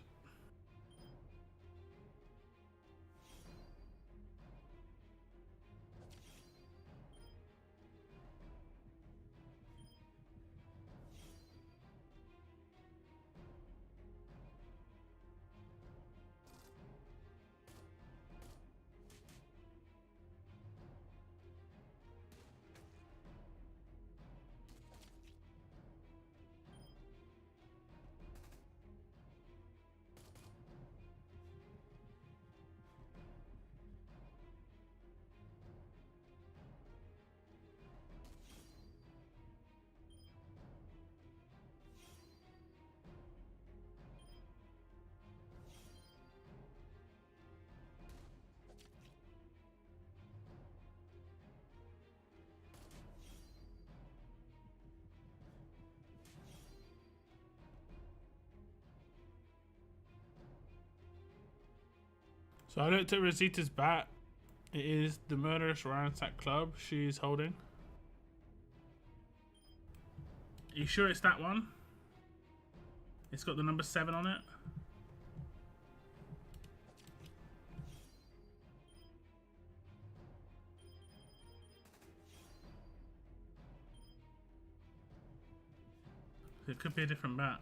So I looked at Rosita's bat. It is the Murderous Ransack Club she's holding. Are you sure it's that one? It's got the number 7 on it. It could be a different bat.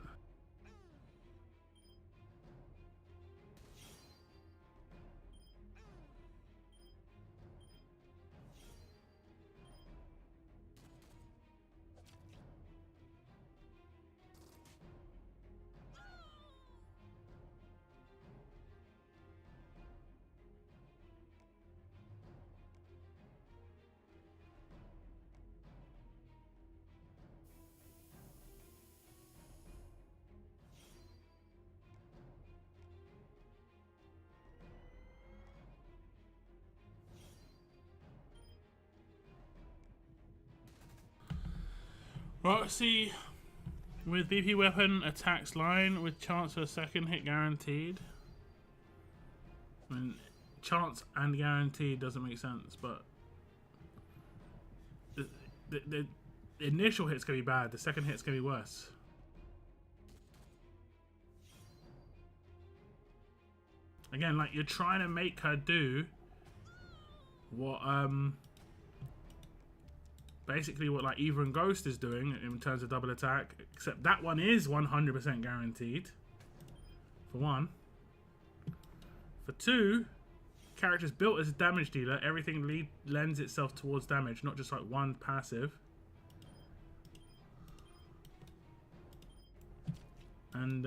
Right, let's see. With BP weapon attacks line with chance for a second hit guaranteed. I mean, chance and guaranteed doesn't make sense, but the initial hit's gonna be bad. The second hit's gonna be worse. Again, like, you're trying to make her do what basically what like Eva and Ghost is doing in terms of double attack, except that one is 100% guaranteed, for one. For two, characters built as a damage dealer, everything lends itself towards damage, not just like one passive. And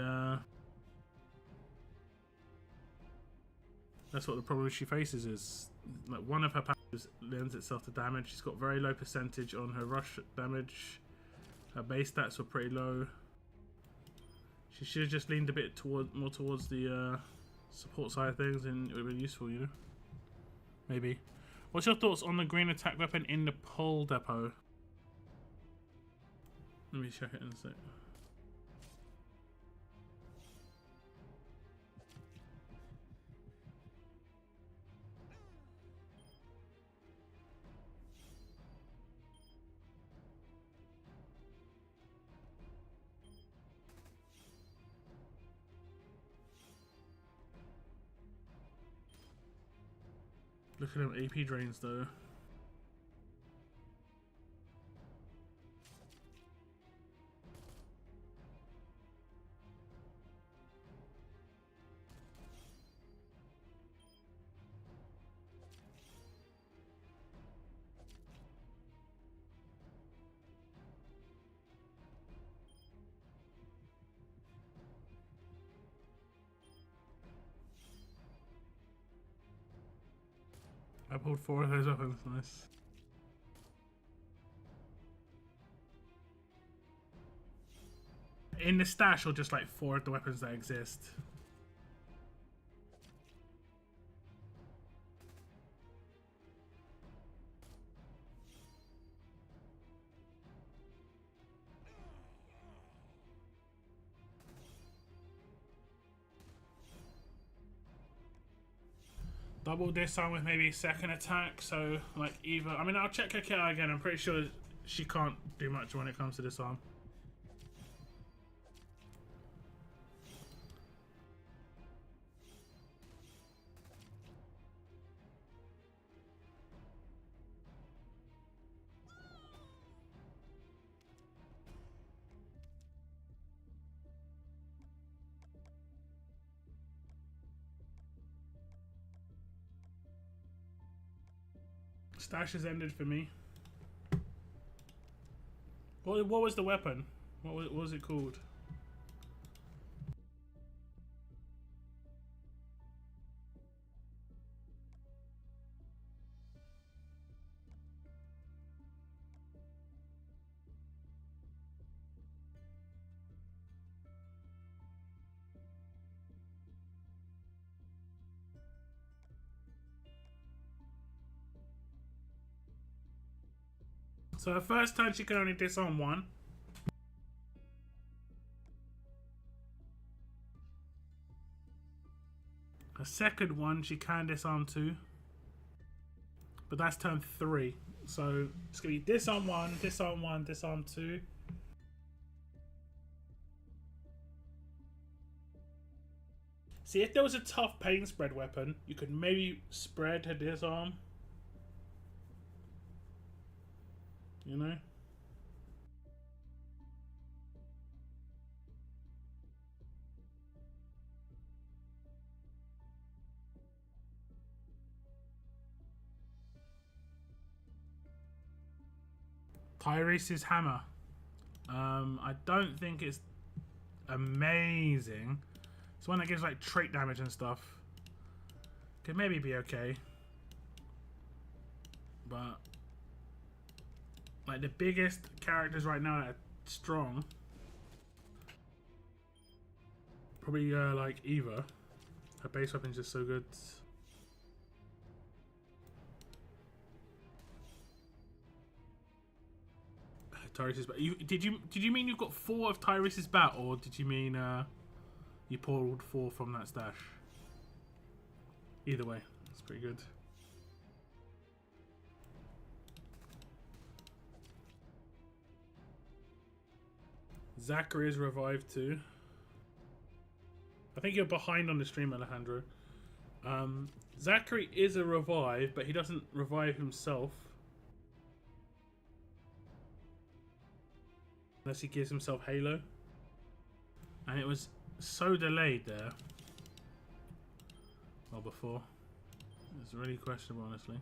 that's what the problem she faces is. Like, one of her passives lends itself to damage. She's got very low percentage on her rush damage. Her base stats were pretty low. She should have just leaned a bit more towards the support side of things, and it would have been useful, you know? Maybe. What's your thoughts on the green attack weapon in the pull depot? Let me check it in a sec. Look at them AP drains though. I pulled 4 of those weapons, nice. In the stash, or just like 4 of the weapons that exist? Double disarm with maybe second attack, so like either. I mean, I'll check her kit again. I'm pretty sure she can't do much when it comes to disarm. Stash has ended for me. What was the weapon? What was it called? So her first turn she can only disarm 1. Her second one she can disarm 2. But that's turn 3. So it's going to be disarm 1, disarm 1, disarm 2. See, if there was a tough pain spread weapon, you could maybe spread her disarm. You know? Tyrese's hammer. I don't think it's amazing. It's one that gives like trait damage and stuff. Could maybe be okay. But like the biggest characters right now that are strong, probably like Eva. Her base weapon's just so good. Her Tyrese's bat. Did you mean you've got 4 of Tyrese's bat, or did you mean you pulled 4 from that stash? Either way, that's pretty good. Zachary is revived too. I think you're behind on the stream, Alejandro. Zachary is a revive, but he doesn't revive himself. Unless he gives himself Halo. And it was so delayed there. Well, before. It's really questionable, honestly.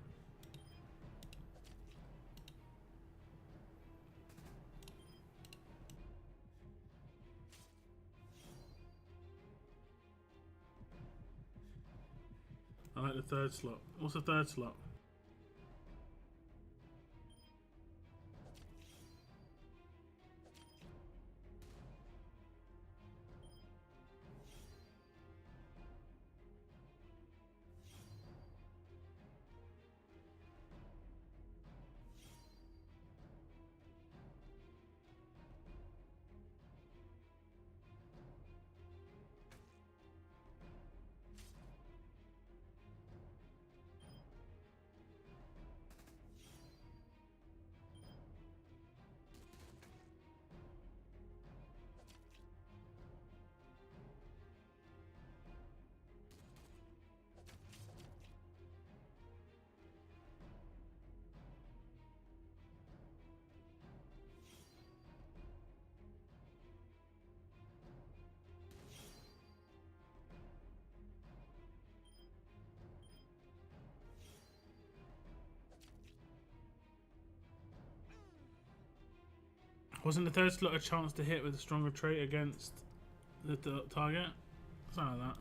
I like the 3rd slot. What's the 3rd slot? Wasn't the 3rd slot a chance to hit with a stronger trait against the target? Something like that.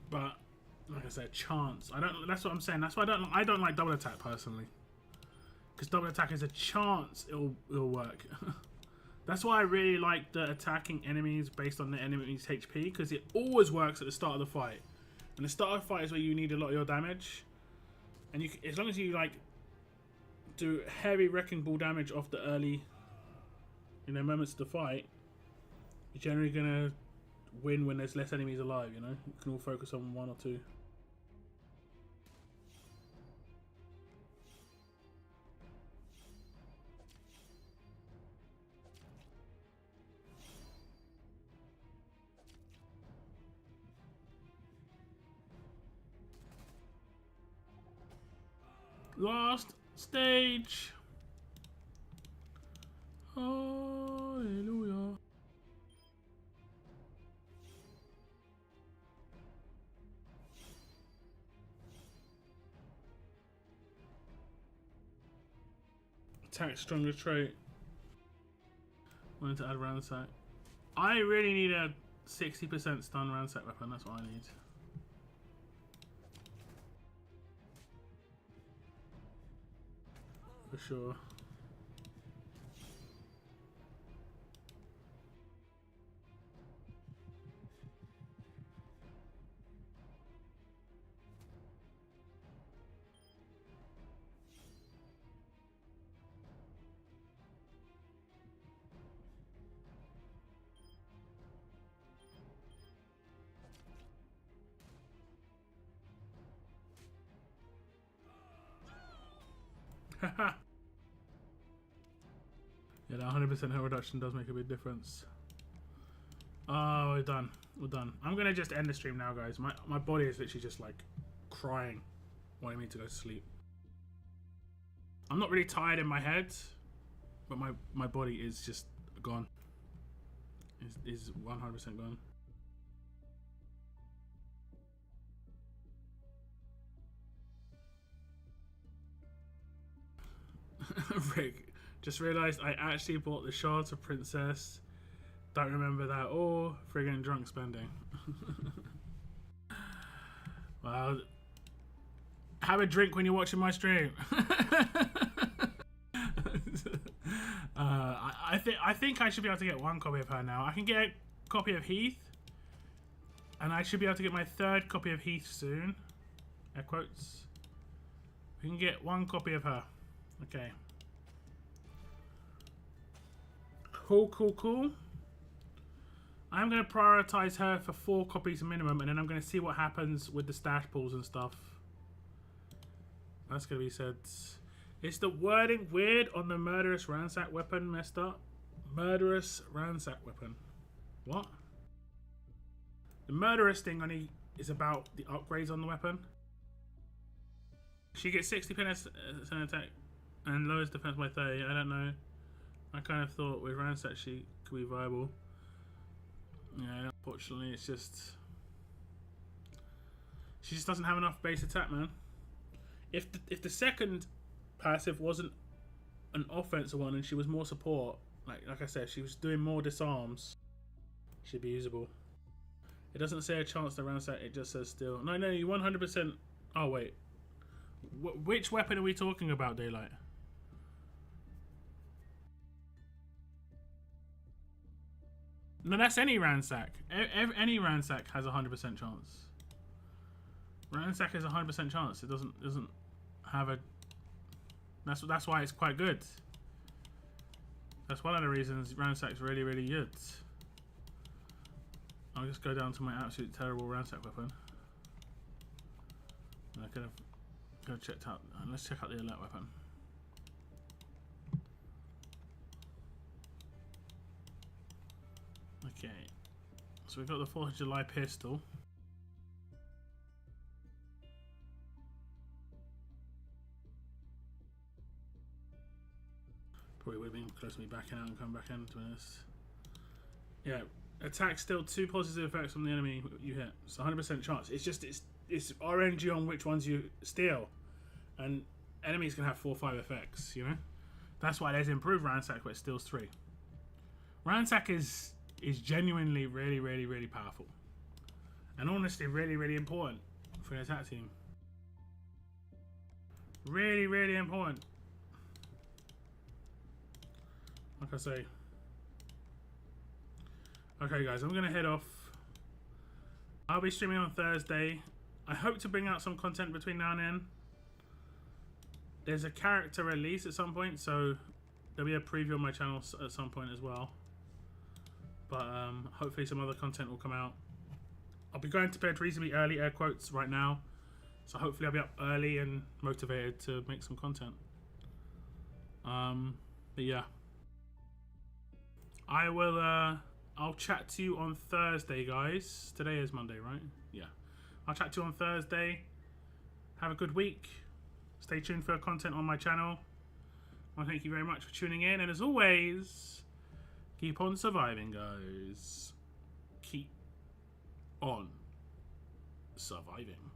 But like I said, chance. I don't. That's what I'm saying. That's why I don't like double attack personally. Because double attack is a chance it'll work. That's why I really like the attacking enemies based on the enemy's HP, because it always works at the start of the fight. And the start of the fight is where you need a lot of your damage, and you, as long as you like do heavy wrecking ball damage off the early, moments of the fight, you're generally gonna win when there's less enemies alive. You can all focus on 1 or 2. Last stage. Hallelujah. Attack stronger trait. Wanted to add round set. I really need a 60% stun round set weapon. That's what I need. For sure. Haha. Yeah, that 100% health reduction does make a big difference. Oh, we're done. We're done. I'm gonna just end the stream now, guys. My body is literally just like crying, wanting me to go to sleep. I'm not really tired in my head, but my body is just gone. Is 100% gone. Rick, just realised I actually bought the shards of Princess. Don't remember that or friggin' drunk spending. Well, have a drink when you're watching my stream. I think I should be able to get one copy of her now. I can get a copy of Heath. And I should be able to get my 3rd copy of Heath soon. Air quotes. We can get 1 copy of her. Okay. Cool, cool, cool. I'm going to prioritize her for 4 copies minimum, and then I'm going to see what happens with the stash pools and stuff. That's going to be said. Is the wording weird on the murderous ransack weapon messed up? Murderous ransack weapon. What? The murderous thing only is about the upgrades on the weapon. She gets 60 pin as an attack and lowest defense by 30. I don't know. I kind of thought with ransack she could be viable. Yeah, unfortunately it's just... She just doesn't have enough base attack, man. If the second passive wasn't an offensive one and she was more support, like I said, she was doing more disarms, she'd be usable. It doesn't say a chance to ransack, it just says still. No, you 100%... Oh, wait. Which weapon are we talking about, Daylight? No, that's any ransack. Any ransack has a 100% chance. Ransack is a 100% chance. It doesn't have a... That's why it's quite good. That's one of the reasons ransack's really, really good. I'll just go down to my absolute terrible ransack weapon. I could have checked out. Let's check out the alert weapon. Okay, so we've got the 4th of July pistol. Probably would have been close to me backing out and coming back into this. Yeah. Attack still 2 positive effects on the enemy you hit. It's 100% chance. It's just it's RNG on which ones you steal, and enemies can have 4 or 5 effects. You know, that's why there's improved ransack, but it steals 3. Ransack is genuinely really, really, really powerful, and honestly really, really important for an attack team. Really, really important. Like I say. Okay guys, I'm going to head off. I'll be streaming on Thursday. I hope to bring out some content between now and then. There's a character release at some point, so there'll be a preview on my channel at some point as well. But hopefully some other content will come out. I'll be going to bed reasonably early, air quotes, right now. So hopefully I'll be up early and motivated to make some content. But yeah. I will... I'll chat to you on Thursday, guys. Today is Monday, right? Yeah. I'll chat to you on Thursday. Have a good week. Stay tuned for content on my channel. Well, thank you very much for tuning in. And as always, keep on surviving, guys. Keep on surviving.